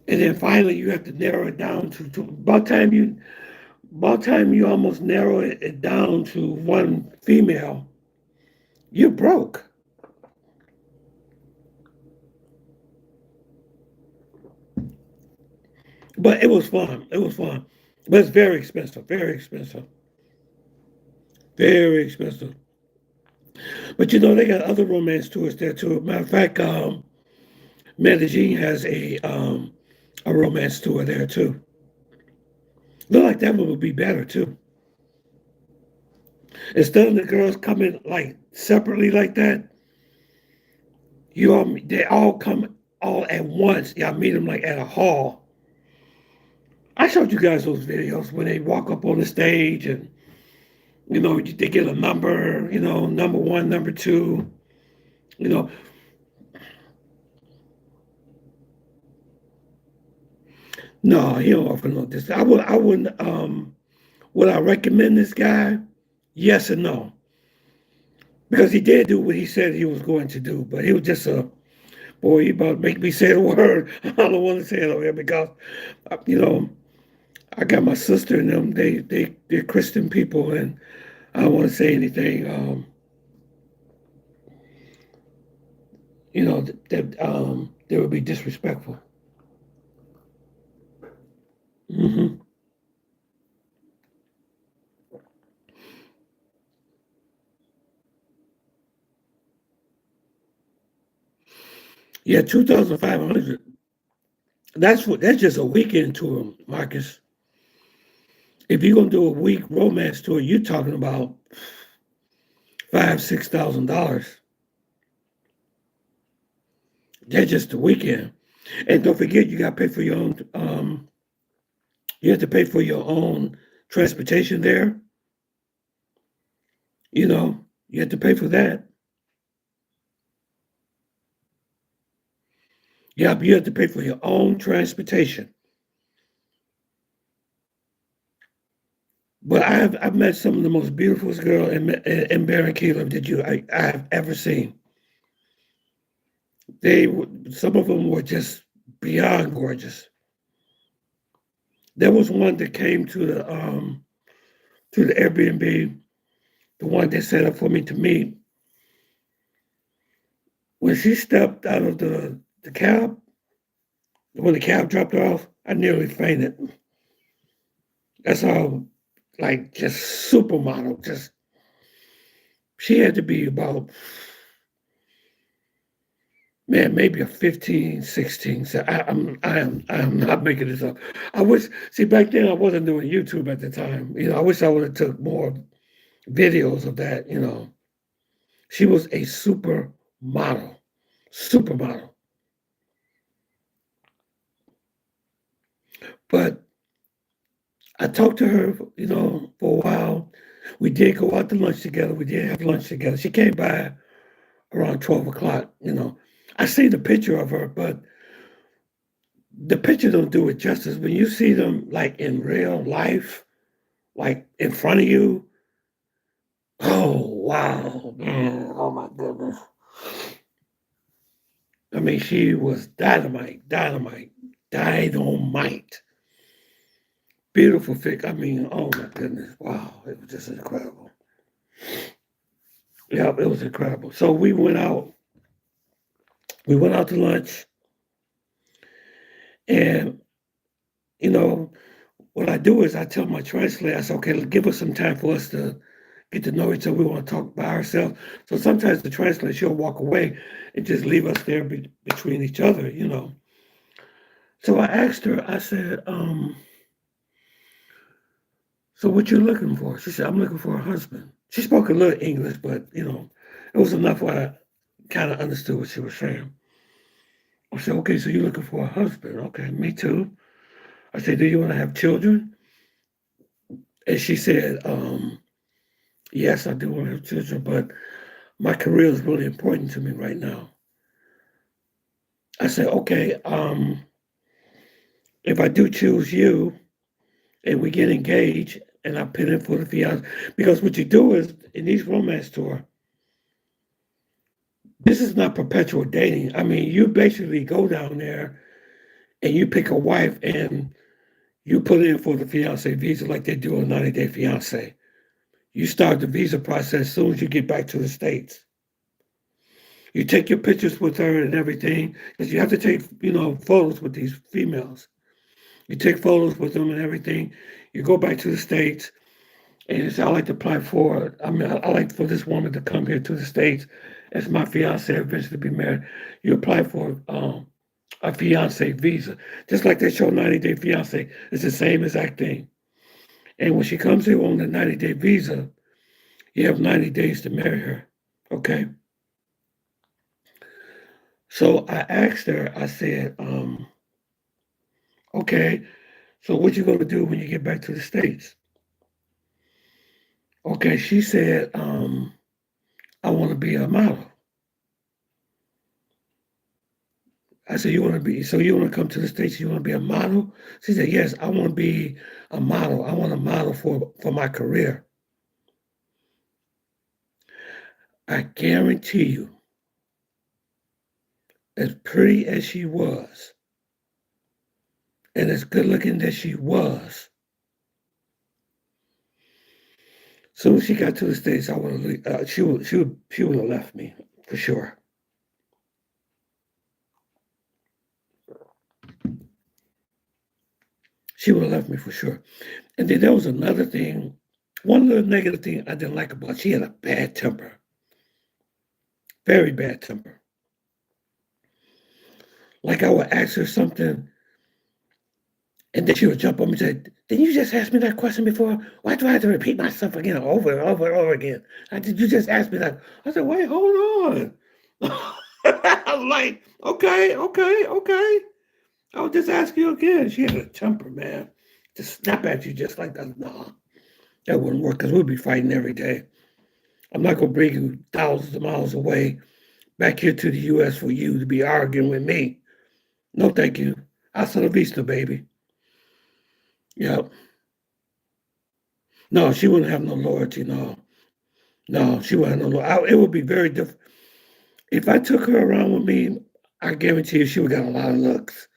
S1: And then finally you have to narrow it down to by the time by the time you almost narrow it down to one female, you're broke. But it was fun. It was fun. But it's very expensive. Very expensive. Very expensive. But you know, they got other romance tours there too. Matter of fact, Medellin has a romance tour there too. Look like that one would be better too. Instead of the girls coming like separately like that, they all come all at once. Y'all meet them like at a hall. I showed you guys those videos when they walk up on the stage and they get a number, number one, number two, you know. No, he don't offer no discount. I wouldn't. Would I recommend this guy? Yes and no, because he did do what he said he was going to do, but he was just a boy. You about to make me say the word. I don't want to say it over here because, you know, I got my sister and them. They're Christian people, and I don't want to say anything. That they would be disrespectful. Hmm. Yeah, 2,500. That's just a weekend tour, Marcus. If you're gonna do a week romance tour, you're talking about $5,000-6,000. That's just the weekend. And don't forget, you got to pay for your own. You have to pay for your own transportation there. You have to pay for that. Yeah, you have to pay for your own transportation. But I've met some of the most beautiful girls in Barranquilla that I've ever seen. Some of them were just beyond gorgeous. There was one that came to the Airbnb, the one they set up for me to meet. When she stepped out of the cab, when the cab dropped her off, I nearly fainted. That's how, like, just supermodel. Just she had to be about, man, maybe a 15, 16. So I am not making this up. I wish, see, back then I wasn't doing YouTube at the time. I wish I would have took more videos of that. She was a supermodel, supermodel. But I talked to her, for a while. We did go out to lunch together. We did have lunch together. She came by around 12 o'clock. I see the picture of her, but the picture don't do it justice. When you see them like in real life, like in front of you, oh wow, man, oh my goodness. I mean, she was dynamite, dynamite, dynamite. Beautiful figure. I mean, oh my goodness, wow, it was just incredible. Yeah, it was incredible. So we went out. We went out to lunch, and you know, what I do is I tell my translator, I say, okay, give us some time for us to get to know each other. We want to talk by ourselves. So sometimes the translator, she'll walk away and just leave us there between each other. So I asked her, I said, so what you looking for? She said, I'm looking for a husband. She spoke a little English, but, it was enough where I kind of understood what she was saying. I said, okay, so you're looking for a husband. Okay, me too. I said, do you want to have children? And she said, yes, I do want to have children, but my career is really important to me right now. I said, okay, if I do choose you and we get engaged and I put in for the fiance, because what you do is in these romance tour, this is not perpetual dating. I mean, you basically go down there and you pick a wife and You put in for the fiance visa like they do a 90-day fiance. You start the visa process as soon as you get back to the States. You take your pictures with her and everything, because you have to take, photos with these females. You take photos with them and everything. You go back to the States, and you say, I like to apply for, I like for this woman to come here to the States as my fiance, eventually be married. You apply for a fiance visa, just like they show 90-day fiance. It's the same exact thing. And when she comes here on the 90-day visa, you have 90 days to marry her. Okay. So I asked her, I said, okay, so what you gonna do when you get back to the States? Okay, she said, I want to be a model. I said, you want to come to the States, you want to be a model? She said, yes, I want to be a model. I want to model for my career. I guarantee you, as pretty as she was, and as good looking as she was, as soon as she got to the States, she would have left me for sure. She would have left me for sure. And then there was another thing, one little negative thing I didn't like about her. She had a bad temper, very bad temper. Like I would ask her something, and then she would jump on me and say, didn't you just ask me that question before? Why do I have to repeat myself again over and over and over again? Did you just ask me that? I said, wait, hold on. I was like, okay. I'll just ask you again. She had a temper, man. To snap at you just like that. No, that wouldn't work because we'd be fighting every day. I'm not going to bring you thousands of miles away back here to the U.S. for you to be arguing with me. No, thank you. Hasta la vista, baby. Yep. No, she wouldn't have no loyalty. No, she wouldn't have no loyalty. It would be very different. If I took her around with me, I guarantee you she would have got a lot of looks.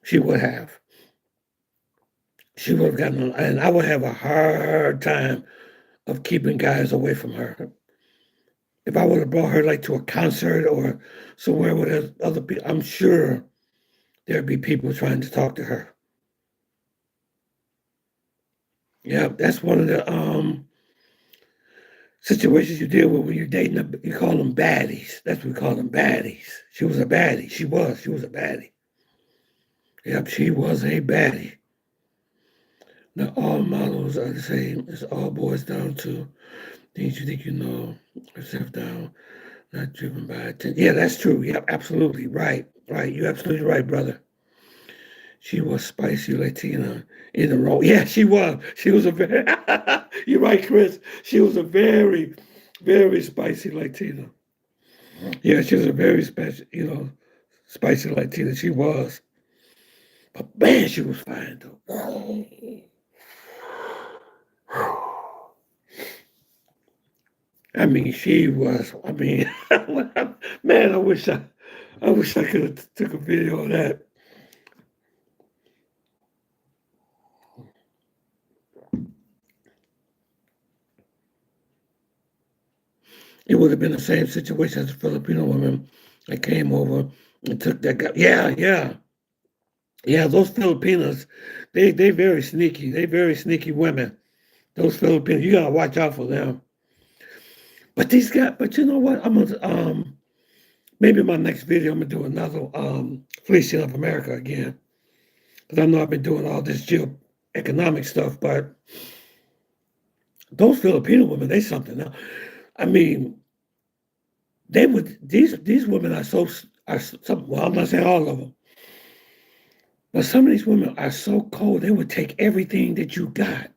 S1: She would have. She would have gotten, and I would have a hard time of keeping guys away from her. If I would have brought her like to a concert or somewhere with other people, I'm sure there'd be people trying to talk to her. Yeah, that's one of the situations you deal with when you're dating. You call them baddies. That's what we call them, baddies. She was a baddie. She was a baddie. Yep, she was a baddie. Now, all models are the same. It's all boils down to things you think you know, yourself down, not driven by attention. Yeah, that's true. Yep, absolutely. Right. You're absolutely right, brother. She was spicy Latina in the role. Yeah, she was. She was a very, you're right, Chris. She was a very, very spicy Latina. Yeah, she was a very special, spicy Latina. She was. But man, she was fine, though. I mean, she was. I mean, man, I wish I could have took a video of that. It would have been the same situation as a Filipino woman that came over and took that guy. Yeah. Those Filipinos, they very sneaky. They very sneaky women. Those Filipinos, you gotta watch out for them. But these guys, but you know what? I'm gonna maybe in my next video I'm gonna do another fleecing of America again. Because I know I've been doing all this geoeconomic stuff, but those Filipino women, they something else. I mean, they would these women are some, well, I'm not saying all of them, but some of these women are so cold, they would take everything that you got.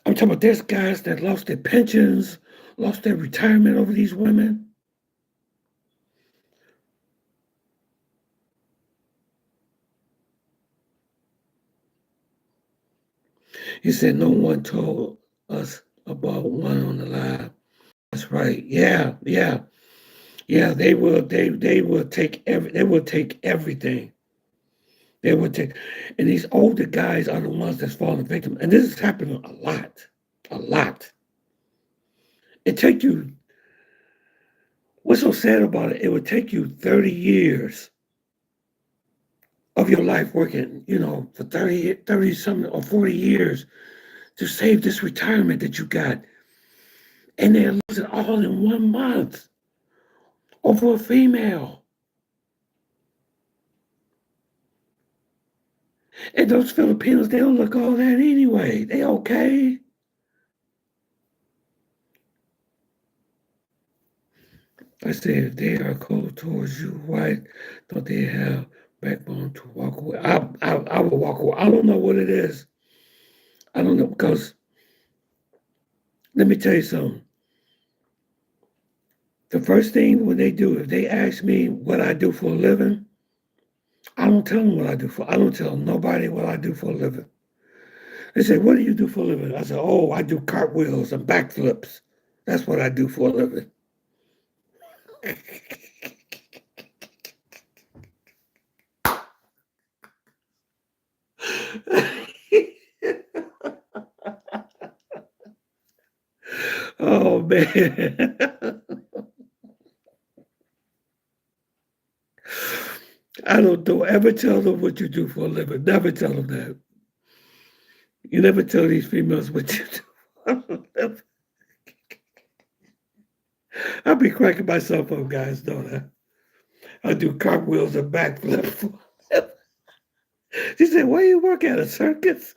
S1: I'm talking about there's guys that lost their pensions, lost their retirement over these women. He said no one told us about one on the live. That's right. Yeah. They will take everything. They would take, and these older guys are the ones that's falling victim. And this is happening a lot, a lot. It take you. What's so sad about it? It would take you 30 years of your life working, for 30 something or 40 years to save this retirement that you got. And they're losing all in 1 month over a female. And those Filipinos, they don't look all that anyway. They okay. I said, if they are cold towards you, why don't they have backbone to walk away? I will walk away. I don't know what it is. I don't know because let me tell you something. The first thing when they do, if they ask me what I do for a living, I don't tell them what I do for. I don't tell nobody what I do for a living. They say, "What do you do for a living?" I say, "Oh, I do cartwheels and backflips. That's what I do for a living." Oh man. Don't ever tell them what you do for a living. Never tell them that. You never tell these females what you do for a living. I be cracking myself up, guys, don't I? I do cartwheels and backflips for a living. She said, "Where you work at a circus?"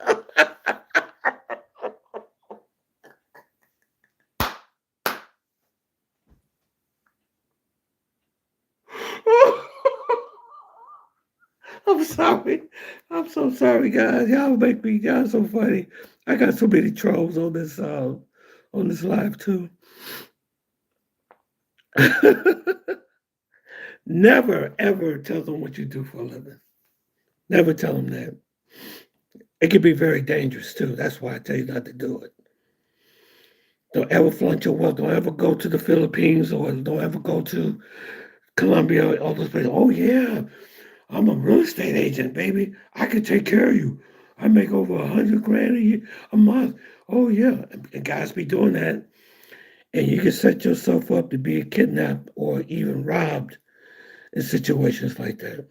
S1: I'm sorry. I'm so sorry, guys. Y'all make me. Y'all so funny. I got so many trolls on this live too. Never ever tell them what you do for a living. Never tell them that. It can be very dangerous too. That's why I tell you not to do it. Don't ever flaunt your wealth. Don't ever go to the Philippines or don't ever go to Colombia. All those places. Oh yeah, I'm a real estate agent, baby. I can take care of you. I make over 100 grand a year, a month. Oh yeah, and guys be doing that, and you can set yourself up to be kidnapped or even robbed in situations like that.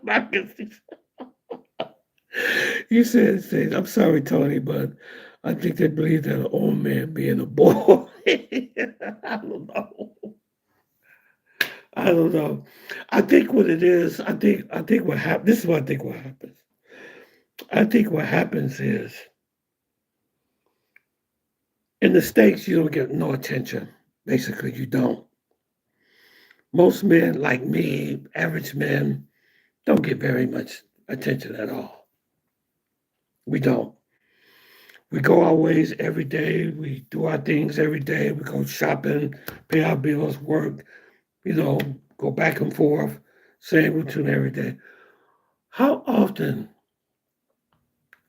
S1: Marcus, you said, "I'm sorry, Tony, but I think they believe that an old man being a boy." I don't know. I don't know. I think what it is. I think what happens. This is what I think what happens. I think what happens is in the States, you don't get no attention. Basically, you don't. Most men, like me, average men, don't get very much attention at all. We don't. We go our ways every day. We do our things every day. We go shopping, pay our bills, work, you know, go back and forth, same routine every day. How often,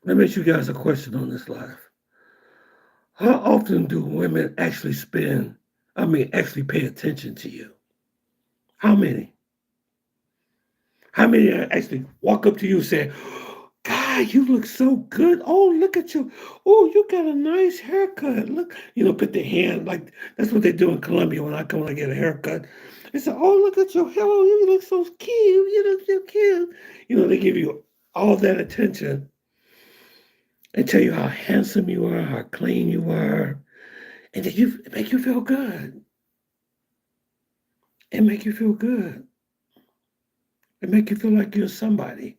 S1: let me ask you guys a question on this live. How often do women actually actually pay attention to you? How many? How many actually walk up to you and say, "God, you look so good. Oh, look at you. Oh, you got a nice haircut. Look," put their hand like that's what they do in Colombia when I come and I get a haircut. They say, "Oh, look at your hair. Oh, you look so cute. You look so cute." They give you all that attention and tell you how handsome you are, how clean you are, and that you it make you feel good. It make you feel good. It make you feel like you're somebody.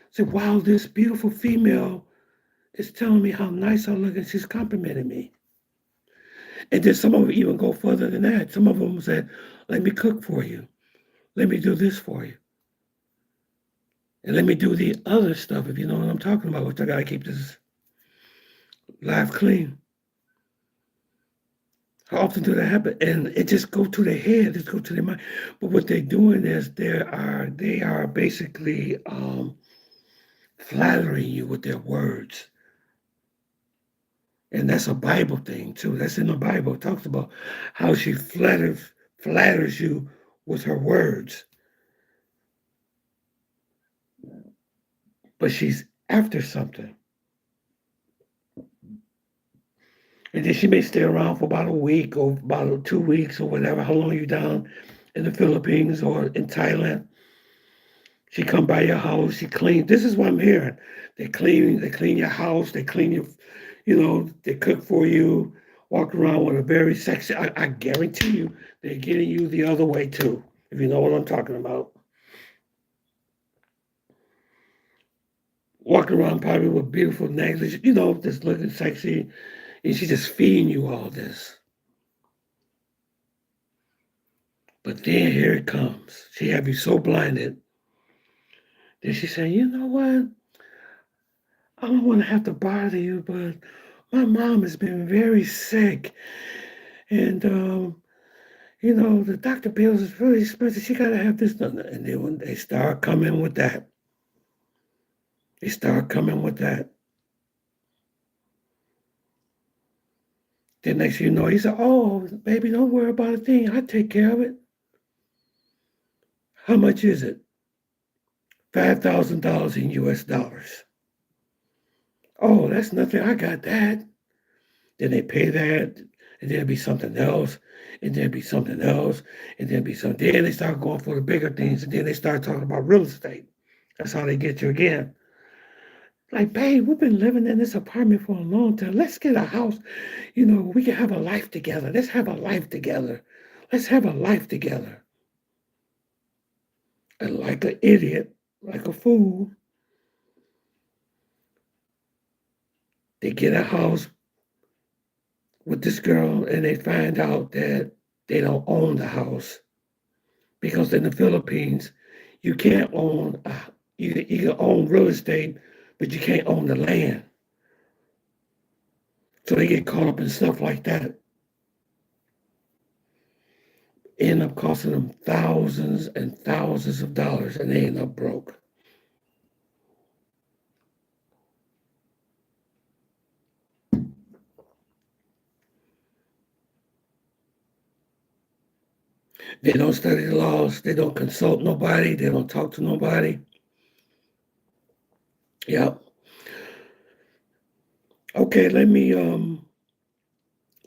S1: Say, "Wow, this beautiful female is telling me how nice I look and she's complimenting me." And then some of them even go further than that. Some of them said, "Let me cook for you. Let me do this for you. And let me do the other stuff," if you know what I'm talking about, which I gotta keep this life clean. How often do that happen? And it just go to their head, just go to their mind. But what they're doing is they are basically flattering you with their words. And that's a Bible thing too. That's in the Bible. It talks about how she flatters you with her words, but she's after something. And then she may stay around for about a week or about 2 weeks or whatever, how long you down in the Philippines or in Thailand. She come by your house, she clean. This is what I'm hearing. They clean your house, they clean your, they cook for you, walk around with a very sexy, I guarantee you, they're getting you the other way too, if you know what I'm talking about. Walking around probably with beautiful necklace, just looking sexy, and she's just feeding you all this. But then here it comes. She have you so blinded. Then she say, you know what? I don't want to have to bother you, but my mom has been very sick. And, the doctor bills is really expensive. She got to have this done. And then when they start coming with that, they start coming with that. Then next thing you know, he said, oh, baby, don't worry about a thing. I take care of it. How much is it? $5,000 in US dollars. Oh, that's nothing. I got that. Then they pay that, and then it'll be something else, and then it'll be something else, and then it'll be something. Then they start going for the bigger things, and then they start talking about real estate. That's how they get you again. Like, babe, we've been living in this apartment for a long time. Let's get a house. We can have a life together. Let's have a life together. Let's have a life together. And like an idiot, like a fool, they get a house with this girl and they find out that they don't own the house because in the Philippines you can't own you can own real estate, but you can't own the land. So they get caught up in stuff like that. End up costing them thousands and thousands of dollars, and they end up broke. They don't study the laws. They don't consult nobody. They don't talk to nobody. Yep. Okay, let me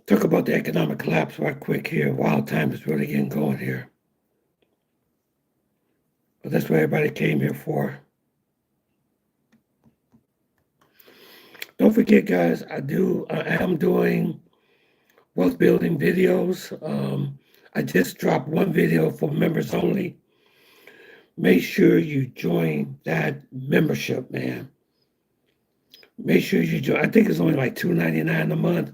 S1: talk about the economic collapse right quick here. Wild time is really getting going here. But that's what everybody came here for. Don't forget, guys, I am doing wealth building videos. I just dropped one video for members only. Make sure you join that membership, man. Make sure you join. I think it's only like $2.99 a month.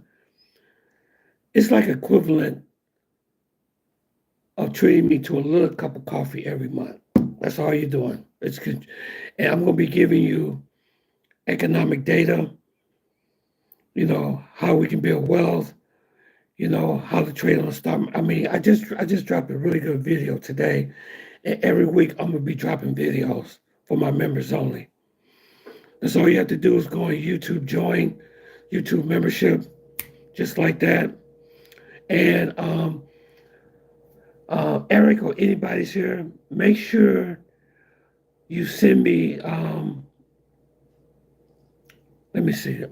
S1: It's like equivalent of treating me to a little cup of coffee every month. That's all you're doing. It's good. And I'm going to be giving you economic data, how we can build wealth, how to trade on the stock. I mean, I just dropped a really good video today. And every week I'm going to be dropping videos for my members only. That's all you have to do is go on YouTube, join YouTube membership, just like that. And Eric or anybody's here, make sure you send me, let me see,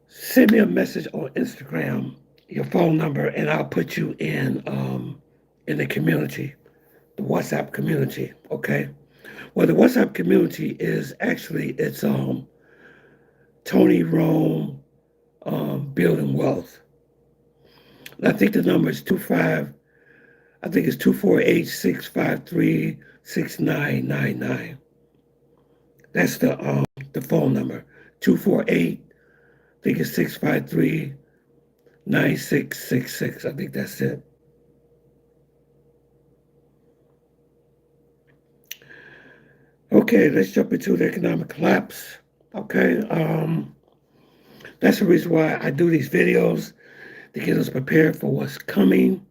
S1: send me a message on Instagram, your phone number, and I'll put you in the community, the WhatsApp community, okay? Well, the WhatsApp community is actually, it's Tony Rome Building Wealth. And I think the number is 248-653-6999. That's the phone number. 248, I think it's 653-9666. I think that's it. Okay, let's jump into the economic collapse. Okay, that's the reason why I do these videos, to get us prepared for what's coming,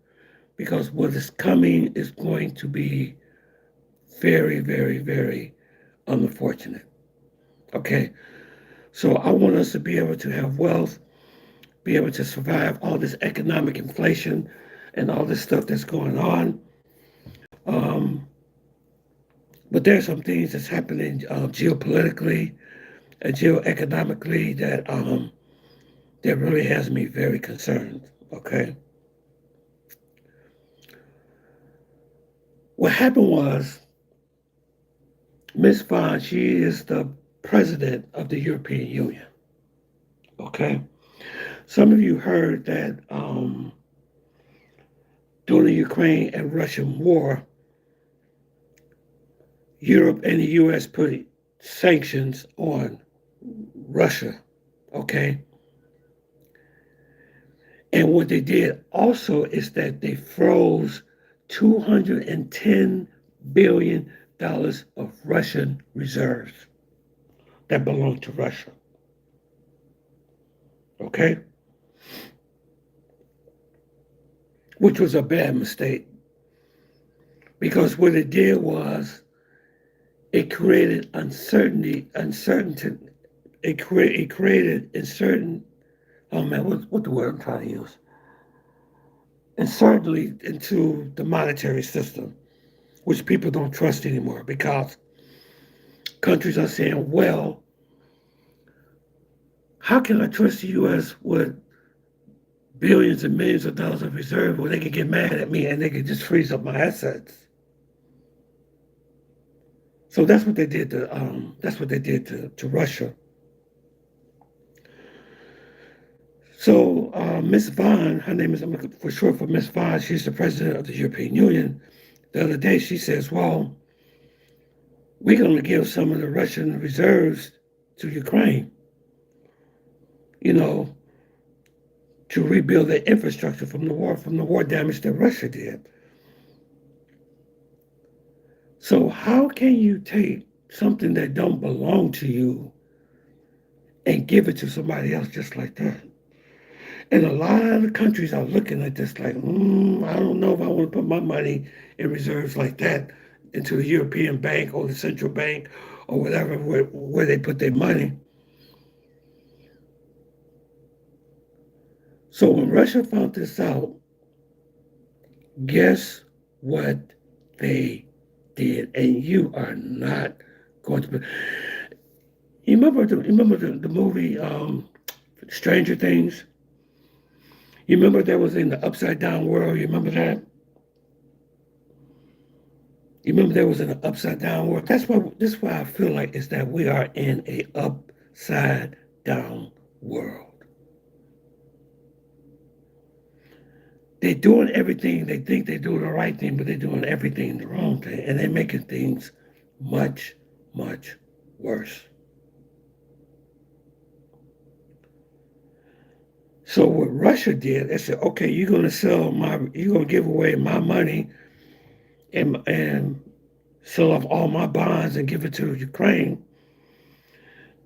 S1: because what is coming is going to be very, very, very unfortunate. Okay, so I want us to be able to have wealth, be able to survive all this economic inflation and all this stuff that's going on. Um, but there's some things that's happening geopolitically and geoeconomically that really has me very concerned. Okay, what happened was Miss Vaughn, she is the president of the European Union. Okay, some of you heard that during the Ukraine and Russian war, Europe and the U.S. put sanctions on Russia. Okay, and what they did also is that they froze $210 billion of Russian reserves that belonged to Russia. Okay, which was a bad mistake because what it did was it created uncertainty. It created uncertain. Oh man, what the word I'm trying to use? Uncertainty into the monetary system, which people don't trust anymore because countries are saying, well, how can I trust the U.S. with billions and millions of dollars of reserve when they can get mad at me and they can just freeze up my assets? So that's what they did to Russia. So Miss Vaughn, her name is for short for Miss Vaughn. She's the president of the European Union. The other day she says, "Well, we're going to give some of the Russian reserves to Ukraine, you know, to rebuild their infrastructure from the war damage that Russia did." So how can you take something that don't belong to you and give it to somebody else just like that? And a lot of countries are looking at this like, I don't know if I want to put my money in reserves like that into the European bank or the central bank or whatever, where they put their money. So when Russia found this out, guess what they did? And you are not going to. You remember the movie Stranger Things? You remember that was in the upside down world? You remember that? You remember there was an upside down world? This is why I feel like is that we are in a upside down world. They're doing everything, they think they're doing the right thing, but they're doing everything the wrong thing. And they're making things much, much worse. So what Russia did, they said, okay, you're gonna give away my money and sell off all my bonds and give it to Ukraine.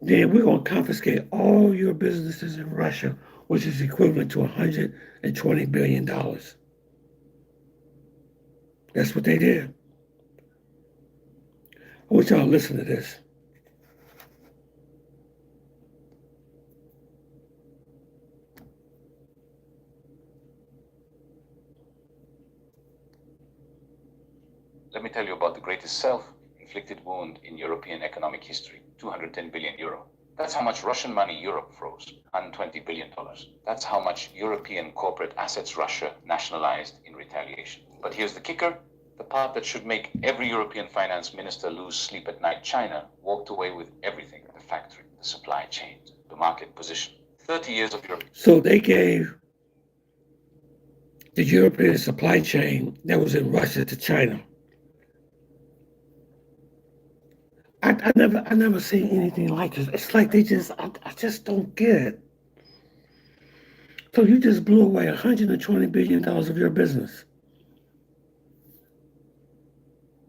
S1: Then we're gonna confiscate all your businesses in Russia, which is equivalent to $120 billion. That's what they did. I want y'all to listen to this.
S2: Let me tell you about the greatest self-inflicted wound in European economic history, 210 billion euro. That's how much Russian money Europe froze, $120 billion. That's how much European corporate assets Russia nationalized in retaliation. But here's the kicker. The part that should make every European finance minister lose sleep at night, China walked away with everything: the factory, the supply chain, the market position. 30 years of Europe.
S1: So they gave the European supply chain that was in Russia to China. I never seen anything like this. It's like I just don't get it. So you just blew away $120 billion of your business.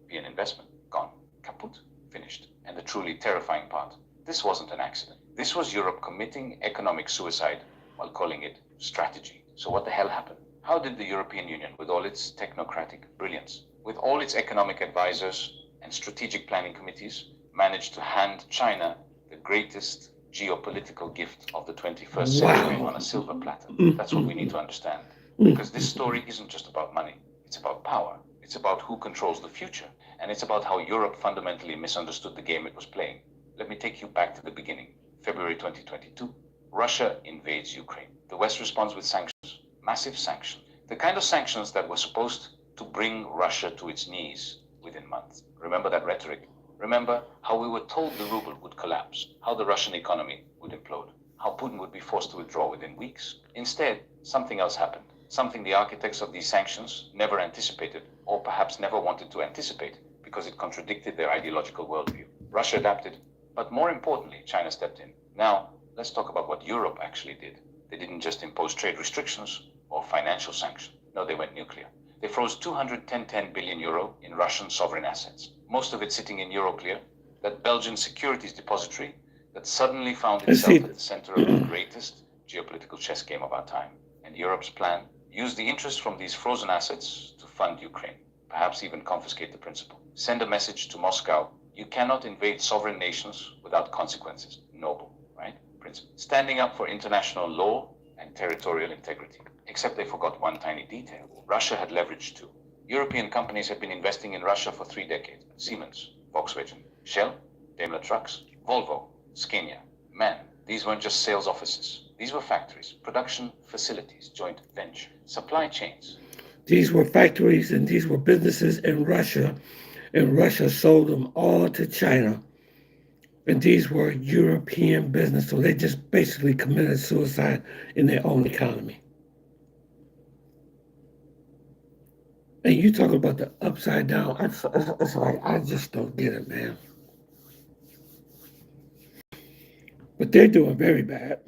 S2: Be an investment, gone, kaput, finished. And the truly terrifying part, this wasn't an accident. This was Europe committing economic suicide while calling it strategy. So what the hell happened? How did the European Union, with all its technocratic brilliance, with all its economic advisors and strategic planning committees, manage to hand China the greatest geopolitical gift of the 21st century on a silver platter. That's what we need to understand. Because this story isn't just about money. It's about power. It's about who controls the future. And it's about how Europe fundamentally misunderstood the game it was playing. Let me take you back to the beginning. February 2022, Russia invades Ukraine. The West responds with sanctions, massive sanctions. The kind of sanctions that were supposed to bring Russia to its knees within months. Remember that rhetoric? Remember how we were told the ruble would collapse, how the Russian economy would implode, how Putin would be forced to withdraw within weeks. Instead, something else happened, something the architects of these sanctions never anticipated, or perhaps never wanted to anticipate, because it contradicted their ideological worldview. Russia adapted, but more importantly, China stepped in. Now, let's talk about what Europe actually did. They didn't just impose trade restrictions or financial sanctions. No, they went nuclear. They froze 210 billion euro in Russian sovereign assets, most of it sitting in Euroclear, that Belgian securities depository that suddenly found itself at the center of the greatest geopolitical chess game of our time. And Europe's plan used the interest from these frozen assets to fund Ukraine, perhaps even confiscate the principal. Send a message to Moscow: you cannot invade sovereign nations without consequences. Noble, right? Principle. Standing up for international law and territorial integrity. Except they forgot one tiny detail. Russia had leverage too. European companies had been investing in Russia for 3 decades. Siemens, Volkswagen, Shell, Daimler Trucks, Volvo, Scania. Man, these weren't just sales offices. These were factories, production facilities, joint venture, supply chains.
S1: These were factories and these were businesses in Russia, and Russia sold them all to China. And these were European business, so they just basically committed suicide in their own economy. And you talk about the upside down. It's like, I just don't get it, man. But they're doing very bad.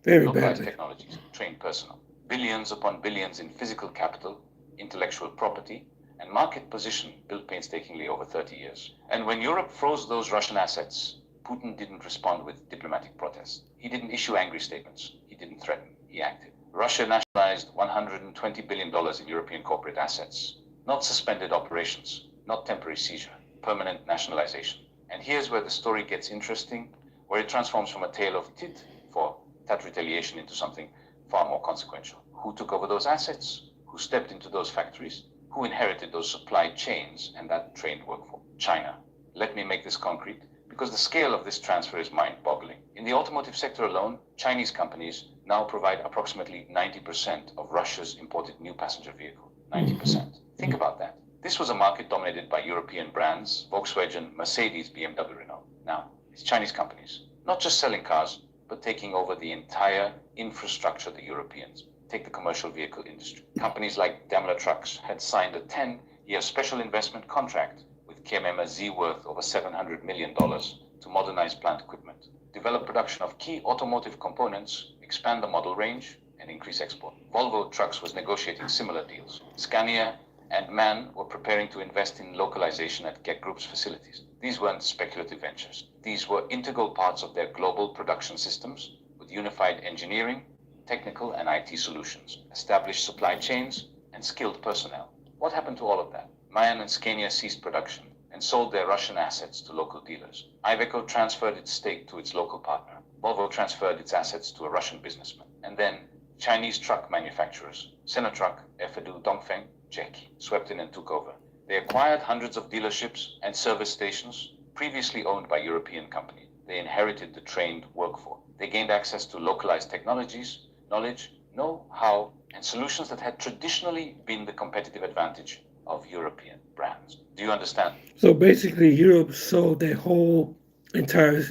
S1: Very
S2: Localized
S1: badly.
S2: technologies, trained personnel, billions upon billions in physical capital, intellectual property, and market position built painstakingly over 30 years. And when Europe froze those Russian assets, Putin didn't respond with diplomatic protests. He didn't issue angry statements. He didn't threaten. He acted. Russia nationalized $120 billion in European corporate assets. Not suspended operations, not temporary seizure, permanent nationalization. And here's where the story gets interesting, where it transforms from a tale of tit for tat retaliation into something far more consequential. Who took over those assets? Who stepped into those factories? Who inherited those supply chains and that trained workforce? China. Let me make this concrete, because the scale of this transfer is mind-boggling. In the automotive sector alone, Chinese companies now provide approximately 90% of Russia's imported new passenger vehicle. 90%. Think about that. This was a market dominated by European brands, Volkswagen, Mercedes, BMW, Renault. Now, it's Chinese companies, not just selling cars, but taking over the entire infrastructure of the Europeans. Take the commercial vehicle industry. Companies like Daimler Trucks had signed a 10-year special investment contract with KMMZ worth over $700 million to modernize plant equipment, develop production of key automotive components, expand the model range, and increase export. Volvo Trucks was negotiating similar deals. Scania and MAN were preparing to invest in localization at Gek Group's facilities. These weren't speculative ventures. These were integral parts of their global production systems with unified engineering, technical and IT solutions, established supply chains, and skilled personnel. What happened to all of that? MAN and Scania ceased production and sold their Russian assets to local dealers. Iveco transferred its stake to its local partner. Volvo transferred its assets to a Russian businessman. And then Chinese truck manufacturers, Sinotruk, Efedu, Dongfeng, Jeki, swept in and took over. They acquired hundreds of dealerships and service stations previously owned by European companies. They inherited the trained workforce. They gained access to localized technologies, knowledge, know-how, and solutions that had traditionally been the competitive advantage of European brands. Do you understand?
S1: So basically, Europe sold their whole entire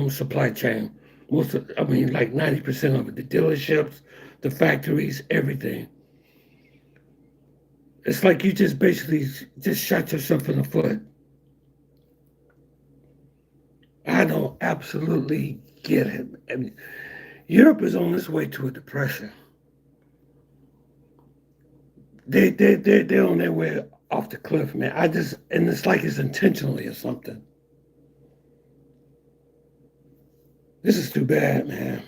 S1: supply chain. Like 90% of it, the dealerships, the factories, everything. It's like you just basically just shot yourself in the foot. I don't absolutely get it. I mean, Europe is on its way to a depression. They're on their way off the cliff, man. And it's like it's intentionally or something. This is too bad, man.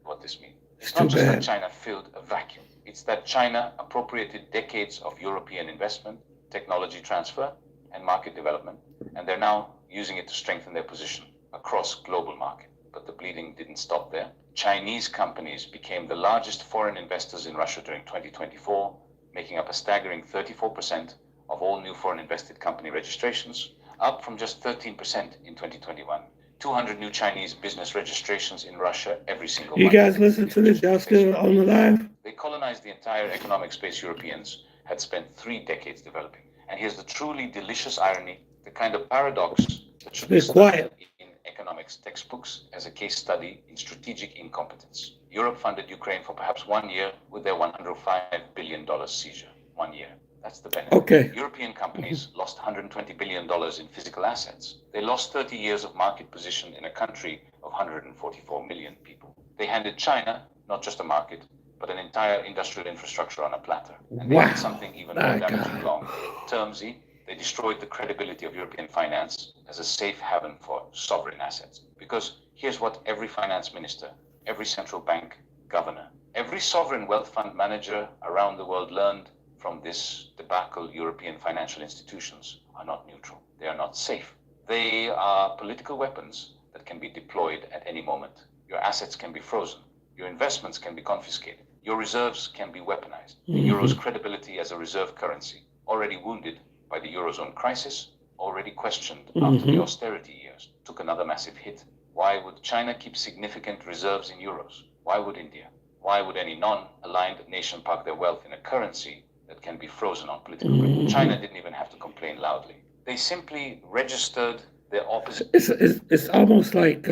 S2: What this means?
S1: It's
S2: not
S1: too
S2: just that
S1: bad.
S2: China filled a vacuum. It's that China appropriated decades of European investment, technology transfer, and market development, and they're now using it to strengthen their position across global market. But the bleeding didn't stop there. Chinese companies became the largest foreign investors in Russia during 2024, making up a staggering 34% of all new foreign invested company registrations, up from just 13% in 2021. 200 new Chinese business registrations in Russia every single month.
S1: You guys listen to this? Y'all still on the live?
S2: They colonized the entire economic space Europeans had spent 3 decades developing. And here's the truly delicious irony, the kind of paradox that should be studied in economics textbooks as a case study in strategic incompetence. Europe funded Ukraine for perhaps 1 year with their $105 billion seizure. 1 year. That's the benefit.
S1: Okay.
S2: European companies lost $120 billion in physical assets. They lost 30 years of market position in a country of 144 million people. They handed China not just a market, but an entire industrial infrastructure on a platter. And they did something even more damaging long termsy. They destroyed the credibility of European finance as a safe haven for sovereign assets. Because here's what every finance minister, every central bank governor, every sovereign wealth fund manager around the world learned from this debacle. European financial institutions are not neutral. They are not safe. They are political weapons that can be deployed at any moment. Your assets can be frozen. Your investments can be confiscated. Your reserves can be weaponized. The euro's credibility as a reserve currency, already wounded by the eurozone crisis, already questioned after the austerity years, took another massive hit. Why would China keep significant reserves in euros? Why would India? Why would any non-aligned nation park their wealth in a currency that can be frozen on political grip? China didn't even have to complain loudly. They simply registered their opposite.
S1: It's almost like,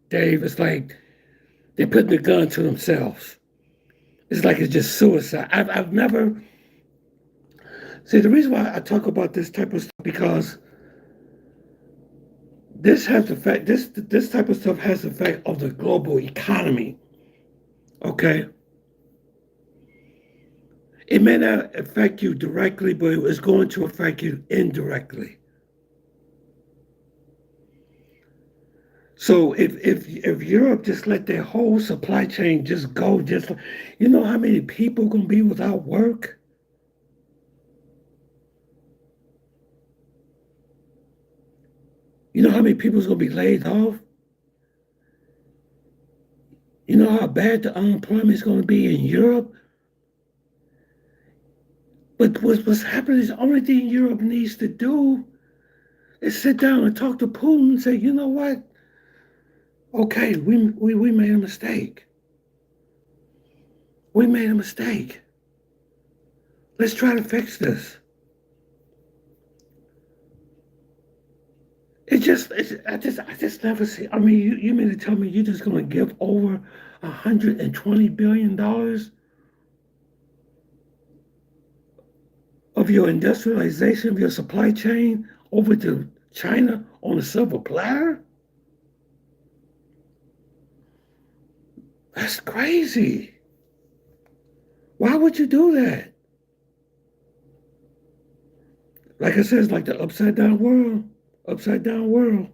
S1: Dave, it's like they put the gun to themselves. It's like it's just suicide. I've never... See, the reason why I talk about this type of stuff, because this has effect. This type of stuff has effect on the global economy. Okay, it may not affect you directly, but it's going to affect you indirectly. So if Europe just let their whole supply chain just go, you know how many people are gonna be without work? You know how many people is gonna be laid off? You know how bad the unemployment is gonna be in Europe? But what's happening is the only thing Europe needs to do is sit down and talk to Putin and say, you know what? Okay, we made a mistake. We made a mistake. Let's try to fix this. I just never see. I mean, you mean to tell me you're just going to give over $120 billion of your industrialization, of your supply chain over to China on a silver platter? That's crazy. Why would you do that? Like I said, it's like the upside down world. Upside down world.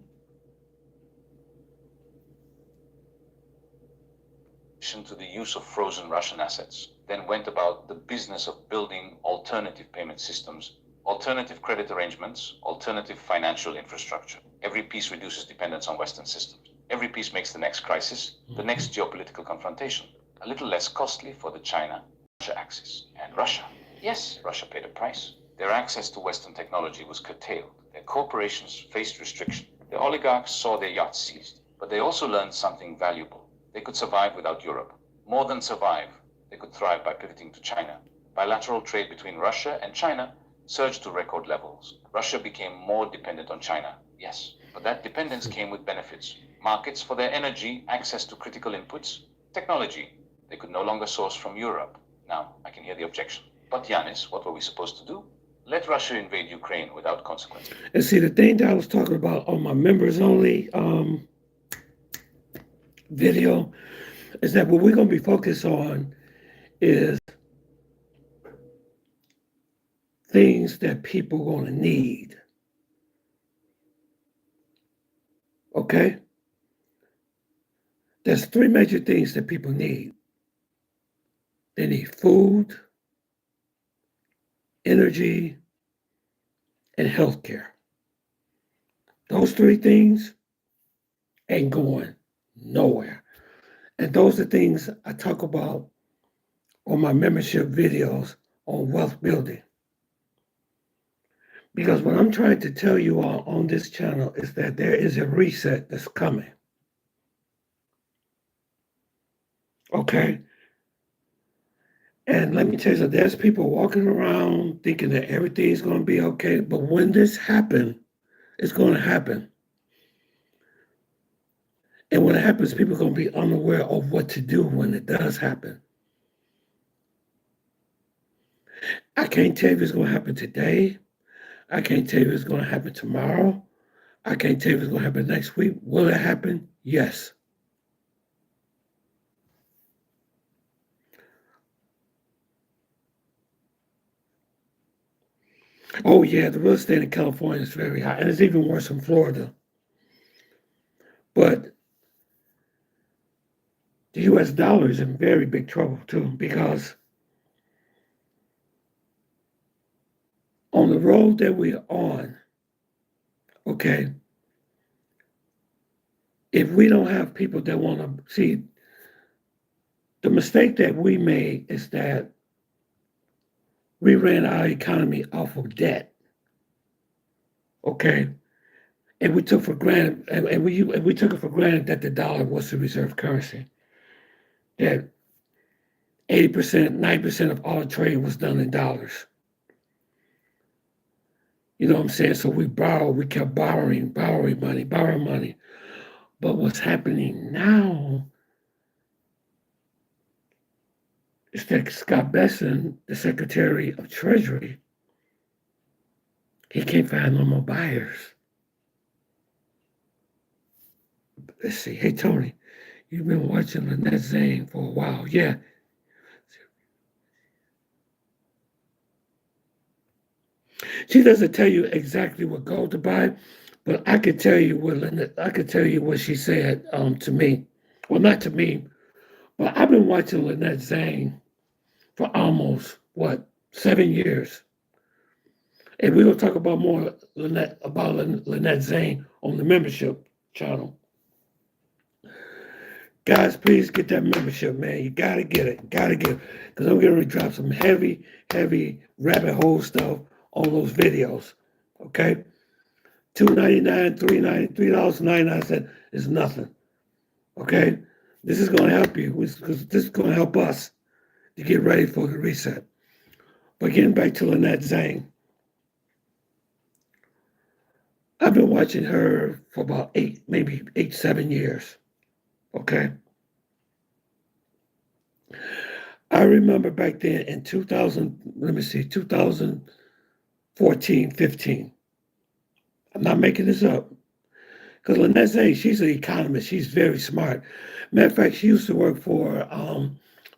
S2: To the use of frozen Russian assets, then went about the business of building alternative payment systems, alternative credit arrangements, alternative financial infrastructure. Every piece reduces dependence on Western systems. Every piece makes the next crisis, the next geopolitical confrontation, a little less costly for the China-Russia axis. And Russia, yes, Russia paid a price. Their access to Western technology was curtailed. Their corporations faced restriction. Their oligarchs saw their yachts seized. But they also learned something valuable. They could survive without Europe. More than survive, they could thrive by pivoting to China. Bilateral trade between Russia and China surged to record levels. Russia became more dependent on China, yes. But that dependence came with benefits. Markets for their energy, access to critical inputs, technology they could no longer source from Europe. Now, I can hear the objection. But Yanis, what were we supposed to do? Let Russia invade Ukraine without consequences.
S1: And see, the thing that I was talking about on my members only video is that what we're going to be focused on is things that people are going to need. Okay? There's 3 major things that people need. They need food, energy, and healthcare. Those 3 things ain't going nowhere. And those are things I talk about on my membership videos on wealth building. Because what I'm trying to tell you all on this channel is that there is a reset that's coming. Okay? And let me tell you something, there's people walking around thinking that everything's going to be okay. But when this happens, it's going to happen. And when it happens, people are going to be unaware of what to do when it does happen. I can't tell you if it's going to happen today. I can't tell you if it's going to happen tomorrow. I can't tell you if it's going to happen next week. Will it happen? Yes. Oh, yeah, the real estate in California is very high, and it's even worse in Florida. But the U.S. dollar is in very big trouble, too, because on the road that we're on, okay, if we don't have people that want to see, the mistake that we made is that we ran our economy off of debt, okay? And we took for granted, and we took it for granted that the dollar was the reserve currency. That 80%, 90% of all trade was done in dollars. You know what I'm saying? So we kept borrowing money. But what's happening now is that Scott Bessent, the Secretary of Treasury, he can't find no more buyers. Let's see. Hey, Tony, you've been watching Lynette Zane for a while. Yeah. She doesn't tell you exactly what gold to buy, but I could tell you what she said to me. Well, not to me, but I've been watching Lynette Zane for almost 7 years. And we're gonna talk about more Lynette Zane on the membership channel. Guys, please get that membership, man. You gotta get it. Gotta get it. Because I'm gonna drop some heavy rabbit hole stuff on those videos. Okay? $2.99, $3.99 is nothing. Okay? This is gonna help you because this is gonna help us to get ready for the reset. But getting back to Lynette Zane, I've been watching her for about 7 years. Okay. I remember back then in 2014, 15. I'm not making this up. Because Lynette Zane, she's an economist. She's very smart. Matter of fact, she used to work for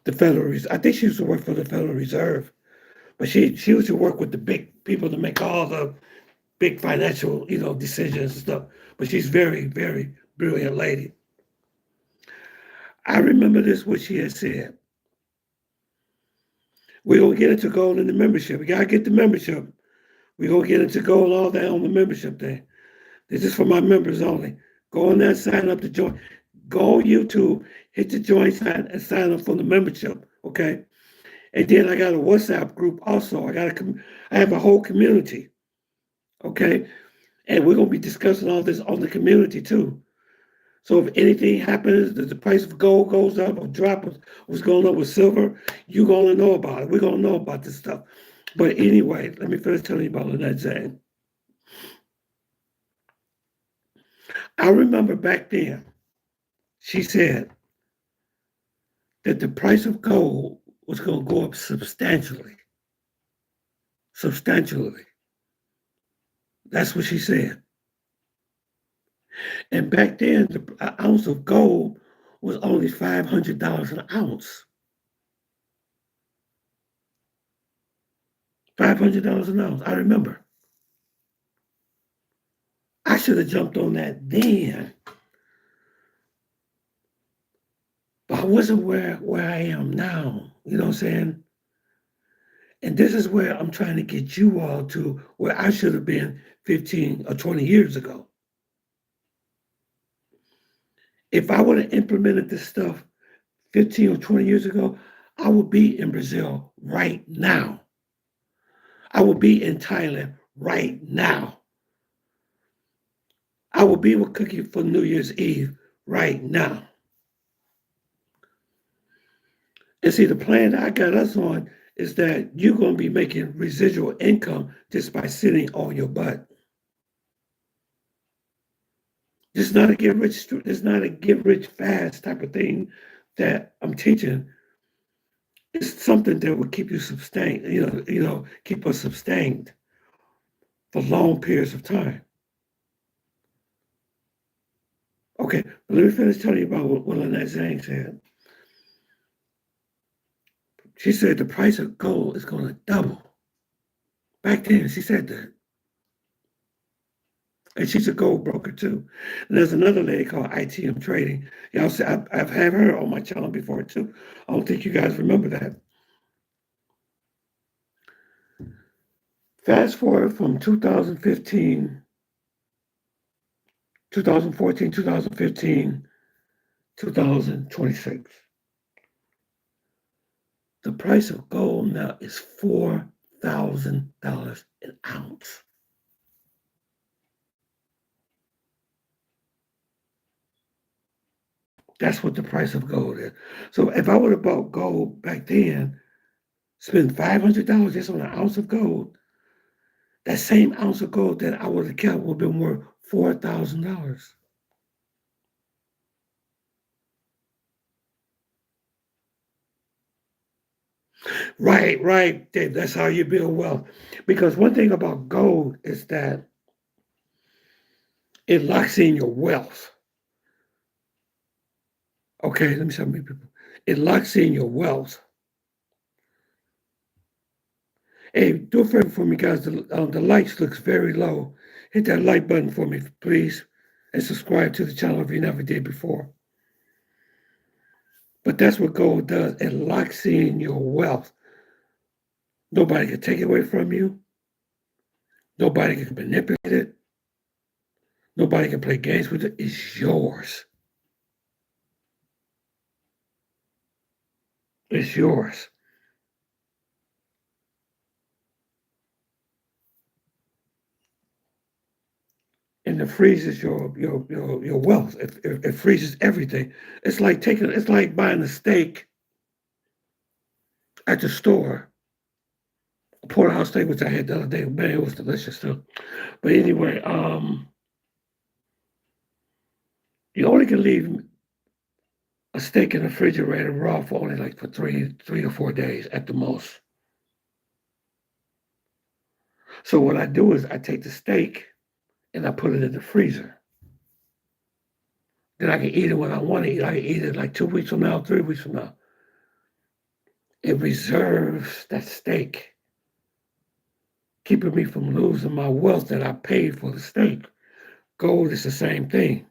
S1: the Federal Reserve. I think she used to work for the Federal Reserve. But she used to work with the big people to make all the big financial, decisions and stuff. But she's very brilliant lady. I remember this, what she had said. We're going to get into gold in the membership. We got to get the membership. We're going to get into gold all that on the membership thing. This is for my members only. Go on there, sign up to join. Go on YouTube, hit the join sign, and sign up for the membership, okay? And then I got a WhatsApp group also. I have a whole community, okay? And we're going to be discussing all this on the community too. So if anything happens, that the price of gold goes up or drops, what's going on with silver, you're going to know about it. We're going to know about this stuff. But anyway, let me first tell you about Lynette Zane. I remember back then, she said that the price of gold was going to go up substantially. Substantially. That's what she said. And back then, an ounce of gold was only $500 an ounce. $500 an ounce. I remember. I should have jumped on that then. But I wasn't where I am now. You know what I'm saying? And this is where I'm trying to get you all to where I should have been 15 or 20 years ago. If I would have implemented this stuff 15 or 20 years ago, I would be in Brazil right now. I would be in Thailand right now. I would be with Cookie for New Year's Eve right now. And see, the plan I got us on is that you're going to be making residual income just by sitting on your butt. It's not a get rich. It's not a get rich fast type of thing that I'm teaching. It's something that will keep you sustained. Keep us sustained for long periods of time. Okay, but let me finish telling you about what Lynette Zhang said. She said the price of gold is going to double. Back then, she said that. And she's a gold broker too. And there's another lady called ITM Trading. Y'all see, I've had her on my channel before too. I don't think you guys remember that. Fast forward from 2015, 2014, 2015, 2026. The price of gold now is $4,000 an ounce. That's what the price of gold is. So if I would have bought gold back then, spend $500 just on an ounce of gold, that same ounce of gold that I would have kept would have been worth $4,000. Right, Dave. That's how you build wealth. Because one thing about gold is that it locks in your wealth. Okay, let me show you people. It locks in your wealth. Hey, do a favor for me, guys. The lights looks very low. Hit that like button for me, please. And subscribe to the channel if you never did before. But that's what gold does. It locks in your wealth. Nobody can take it away from you. Nobody can manipulate it. Nobody can play games with it. It's yours. It's yours. And it freezes your wealth. It freezes everything. It's like buying a steak at the store. A porterhouse steak, which I had the other day. Man, it was delicious too. But anyway, you only can leave a steak in the refrigerator raw for only like for three to 4 days at the most. So what I do is I take the steak and I put it in the freezer. Then I can eat it when I want to eat. I can eat it like 2 weeks from now, 3 weeks from now. It reserves that steak, keeping me from losing my wealth that I paid for the steak. Gold is the same thing.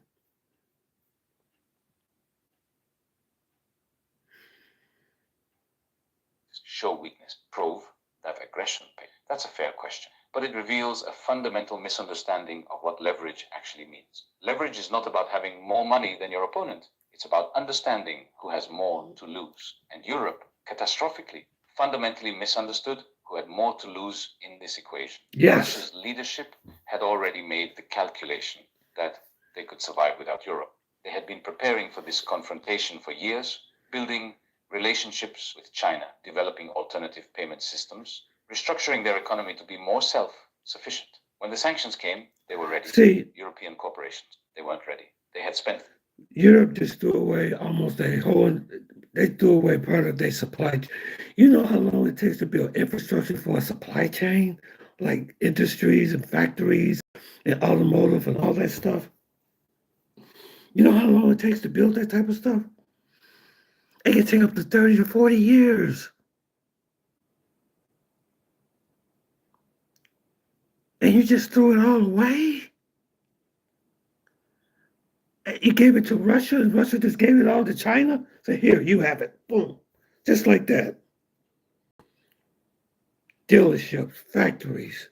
S2: Show weakness, prove that aggression pays. That's a fair question, but it reveals a fundamental misunderstanding of what leverage actually means. Leverage is not about having more money than your opponent. It's about understanding who has more to lose. And Europe, catastrophically, fundamentally misunderstood who had more to lose in this equation.
S1: Yes.
S2: Russia's leadership had already made the calculation that they could survive without Europe. They had been preparing for this confrontation for years, building relationships with China, developing alternative payment systems, restructuring their economy to be more self-sufficient. When the sanctions came, they were ready.
S1: See,
S2: European corporations, they weren't ready. They had spent.
S1: Europe just threw away they threw away part of their supply chain. You know how long it takes to build infrastructure for a supply chain? Like industries and factories and automotive and all that stuff? You know how long it takes to build that type of stuff? It can take up to 30 to 40 years. And you just threw it all away? You gave it to Russia, and Russia just gave it all to China? So here, you have it. Boom. Just like that. Dealerships, factories,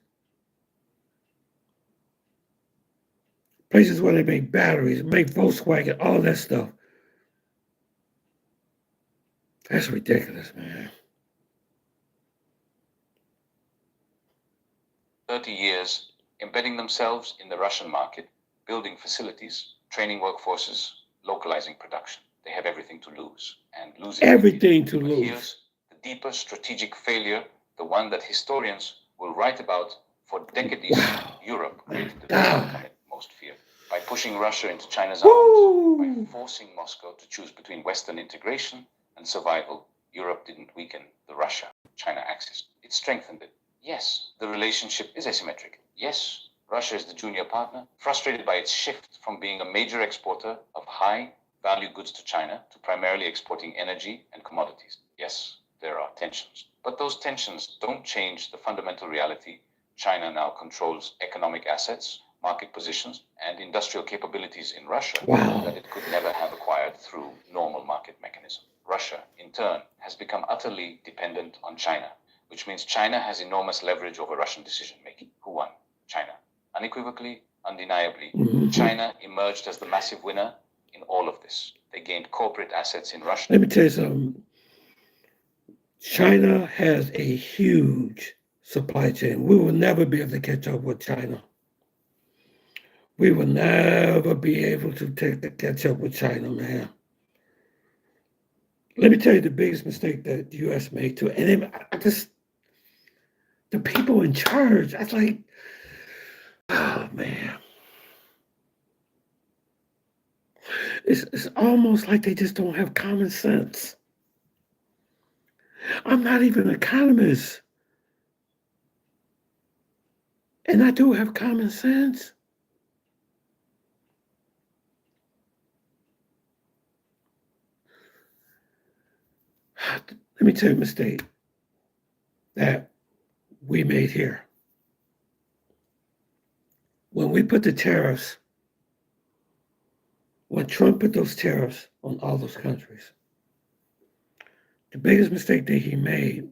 S1: places where they make batteries, make Volkswagen, all that stuff. That's ridiculous, man.
S2: 30 years embedding themselves in the Russian market, building facilities, training workforces, localizing production. They have everything to lose, and losing
S1: everything to
S2: but
S1: lose.
S2: Here's the deeper strategic failure, the one that historians will write about for decades.
S1: Wow.
S2: Europe created the
S1: God.
S2: outcome it most feared. By pushing Russia into China's
S1: Woo.
S2: arms, by forcing Moscow to choose between Western integration and survival, Europe didn't weaken the Russia-China axis. It strengthened it. Yes, the relationship is asymmetric. Yes, Russia is the junior partner, frustrated by its shift from being a major exporter of high-value goods to China to primarily exporting energy and commodities. Yes, there are tensions. But those tensions don't change the fundamental reality. China now controls economic assets, market positions, and industrial capabilities in Russia that it could never have acquired through normal market mechanism. Russia, in turn, has become utterly dependent on China, which means China has enormous leverage over Russian decision-making. Who won? China. Unequivocally, undeniably, China emerged as the massive winner in all of this. They gained corporate assets in Russia.
S1: Let me tell you something. China has a huge supply chain. We will never be able to catch up with China. We will never be able to catch up with China, man. Let me tell you the biggest mistake that the U.S. made too. And then the people in charge, I was like, oh, man. It's almost like they just don't have common sense. I'm not even an economist. And I do have common sense. Let me tell you a mistake that we made here. When we put the tariffs, when Trump put those tariffs on all those countries, the biggest mistake that he made,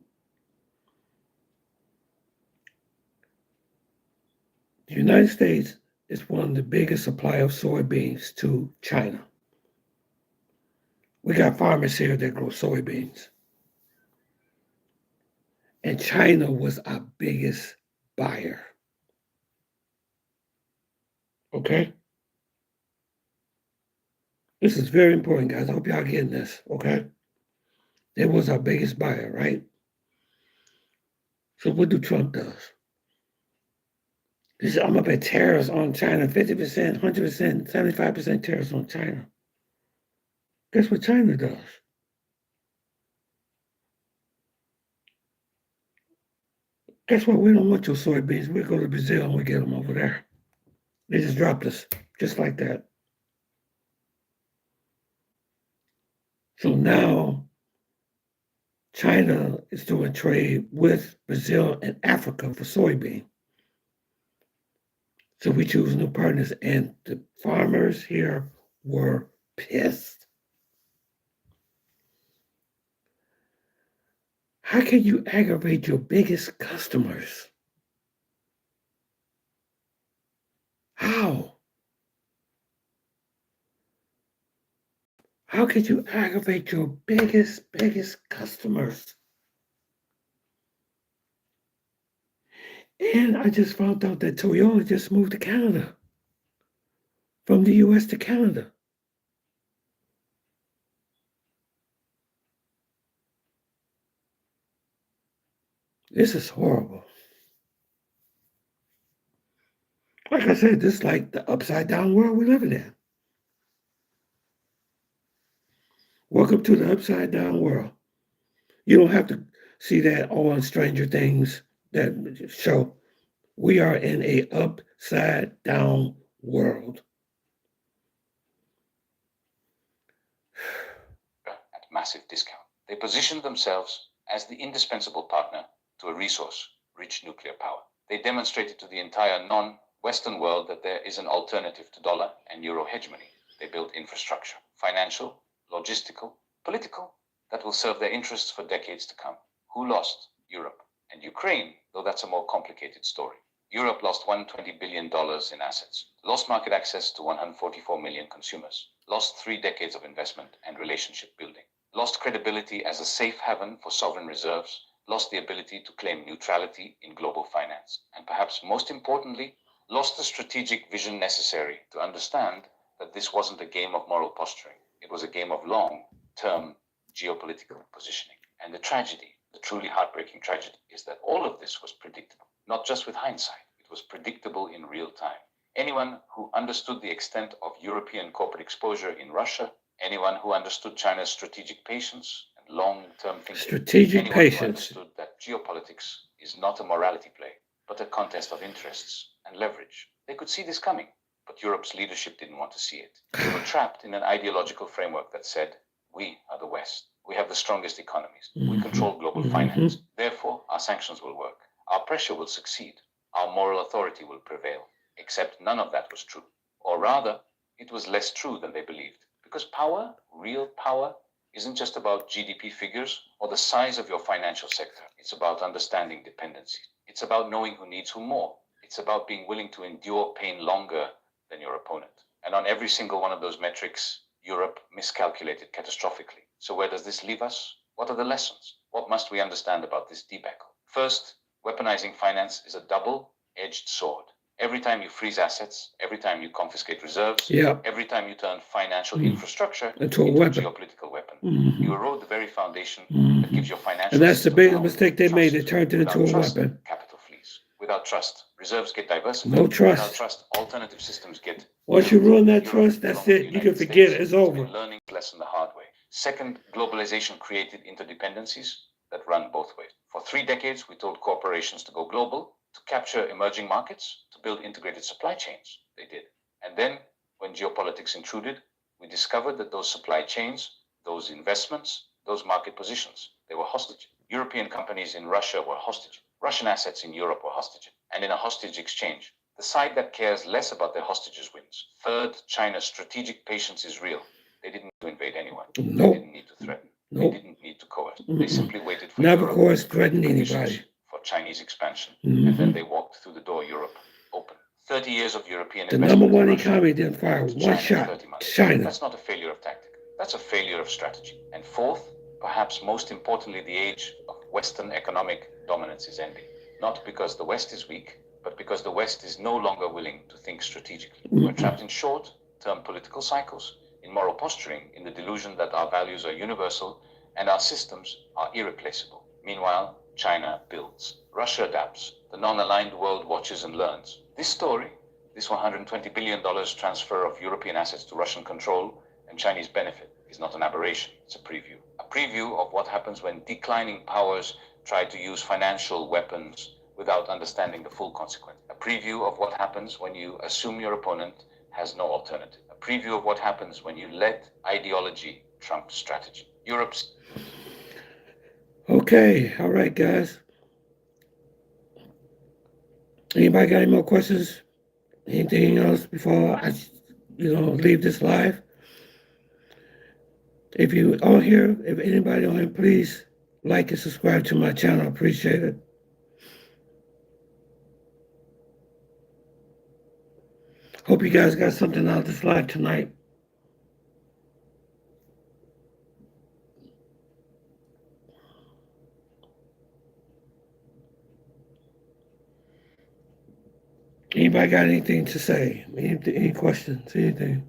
S1: the United States is one of the biggest supply of soybeans to China. We got farmers here that grow soybeans. And China was our biggest buyer. Okay? This is very important, guys. I hope y'all getting this, okay? It was our biggest buyer, right? So what do Trump does? He said, I'm up at tariffs on China, 50%, 100%, 75% tariffs on China. Guess what China does? Guess what? We don't want your soybeans. We go to Brazil and we get them over there. They just dropped us, just like that. So now China is doing trade with Brazil and Africa for soybean. So we choose new partners, and the farmers here were pissed. How can you aggravate your biggest customers? How? How could you aggravate your biggest customers? And I just found out that Toyota just moved to Canada, from the US to Canada. This is horrible. Like I said, this is like the upside down world we're living in. Welcome to the upside down world. You don't have to see that on Stranger Things, that show. We are in a upside down world.
S2: At massive discount. They positioned themselves as the indispensable partner to a resource-rich nuclear power. They demonstrated to the entire non-Western world that there is an alternative to dollar and euro hegemony. They built infrastructure, financial, logistical, political, that will serve their interests for decades to come. Who lost? Europe and Ukraine, though that's a more complicated story. Europe lost $120 billion in assets, lost market access to 144 million consumers, lost 3 decades of investment and relationship building, lost credibility as a safe haven for sovereign reserves, lost the ability to claim neutrality in global finance, and perhaps most importantly, lost the strategic vision necessary to understand that this wasn't a game of moral posturing. It was a game of long-term geopolitical positioning. And the tragedy, the truly heartbreaking tragedy, is that all of this was predictable, not just with hindsight. It was predictable in real time. Anyone who understood the extent of European corporate exposure in Russia, anyone who understood China's strategic patience and long-term thinking, anyone who understood that geopolitics is not a morality play, but a contest of interests and leverage. They could see this coming, but Europe's leadership didn't want to see it. They were trapped in an ideological framework that said, we are the West. We have the strongest economies. We control global finance. Therefore, our sanctions will work. Our pressure will succeed. Our moral authority will prevail. Except none of that was true. Or rather, it was less true than they believed. Because power, real power, isn't just about GDP figures or the size of your financial sector. It's about understanding dependency. It's about knowing who needs who more. It's about being willing to endure pain longer than your opponent. And on every single one of those metrics, Europe miscalculated catastrophically. So where does this leave us? What are the lessons? What must we understand about this debacle? First, weaponizing finance is a double-edged sword. Every time you freeze assets, every time you confiscate reserves, every time you turn financial infrastructure into a geopolitical weapon, you erode the very foundation that gives your financial
S1: And that's the biggest
S2: mistake
S1: they made. They turned it into a weapon.
S2: Capital flees. Without trust, reserves get diversified.
S1: No trust.
S2: Without trust, alternative systems get.
S1: Once you ruin that trust, that's it. You can forget it. It's over.
S2: Learning lesson the hard way. Second, globalization created interdependencies that run both ways. For 3 decades, we told corporations to go global, to capture emerging markets, to build integrated supply chains. They did. And then, when geopolitics intruded, we discovered that those supply chains, those investments, those market positions, they were hostage. European companies in Russia were hostage. Russian assets in Europe were hostage. And in a hostage exchange, the side that cares less about their hostages wins. Third, China's strategic patience is real. They didn't need to invade anyone. They didn't need to threaten. They didn't need to coerce. They simply waited for
S1: Never
S2: Europe
S1: coerced, threatened anybody.
S2: For Chinese expansion. And then they walked through the door Europe open. 30 years of European
S1: The
S2: investment.
S1: number one economy didn't fire one shot. China.
S2: That's not a failure of tactic. That's a failure of strategy. And fourth, perhaps most importantly, the age of Western economic dominance is ending. Not because the West is weak, but because the West is no longer willing to think strategically. We're trapped in short-term political cycles, in moral posturing, in the delusion that our values are universal and our systems are irreplaceable. Meanwhile, China builds. Russia adapts. The non-aligned world watches and learns. This story, this $120 billion transfer of European assets to Russian control and Chinese benefit, is not an aberration. It's a preview. A preview of what happens when declining powers try to use financial weapons without understanding the full consequence. A preview of what happens when you assume your opponent has no alternative. A preview of what happens when you let ideology trump strategy. Europe's...
S1: Okay, all right, guys. Anybody got any more questions? Anything else before I, leave this live? If you on here, if anybody on here, please like and subscribe to my channel. I appreciate it. Hope you guys got something out of this live tonight. Anybody got anything to say? Any questions? Anything?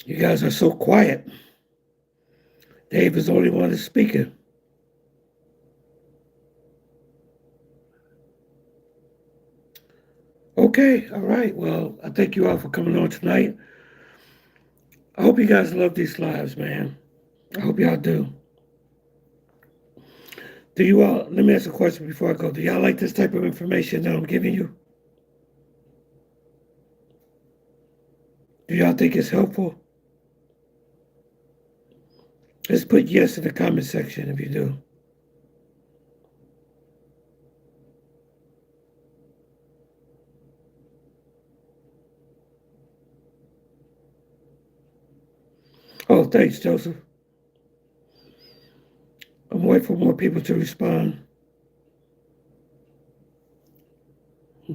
S1: You guys are so quiet. Dave is the only one that's speaking. Okay, all right. Well, I thank you all for coming on tonight. I hope you guys love these lives, man. I hope y'all do. Do you all, let me ask a question before I go. Do y'all like this type of information that I'm giving you? Do y'all think it's helpful? Let's put yes in the comment section if you do. Oh, thanks, Joseph. people to respond.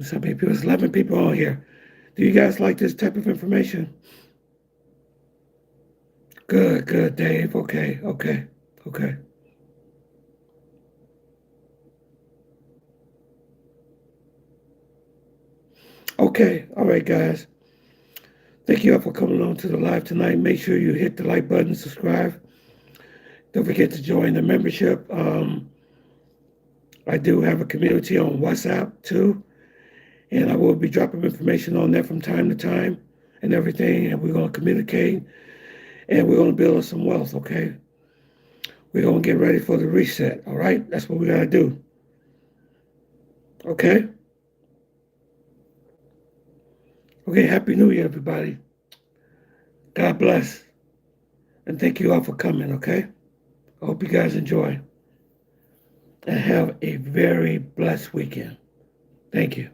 S1: Some people, there's 11 people on here. Do you guys like this type of information? Good, good, Dave. Okay. Okay, all right, guys. Thank you all for coming along to the live tonight. Make sure you hit the like button, subscribe. Don't forget to join the membership. I do have a community on WhatsApp too, and I will be dropping information on there from time to time and everything. And we're going to communicate, and we're going to build some wealth. Okay, we're going to get ready for the reset. All right, that's what we got to do. Okay. Okay. Happy New Year, everybody. God bless, and thank you all for coming. Okay. I hope you guys enjoy and have a very blessed weekend. Thank you.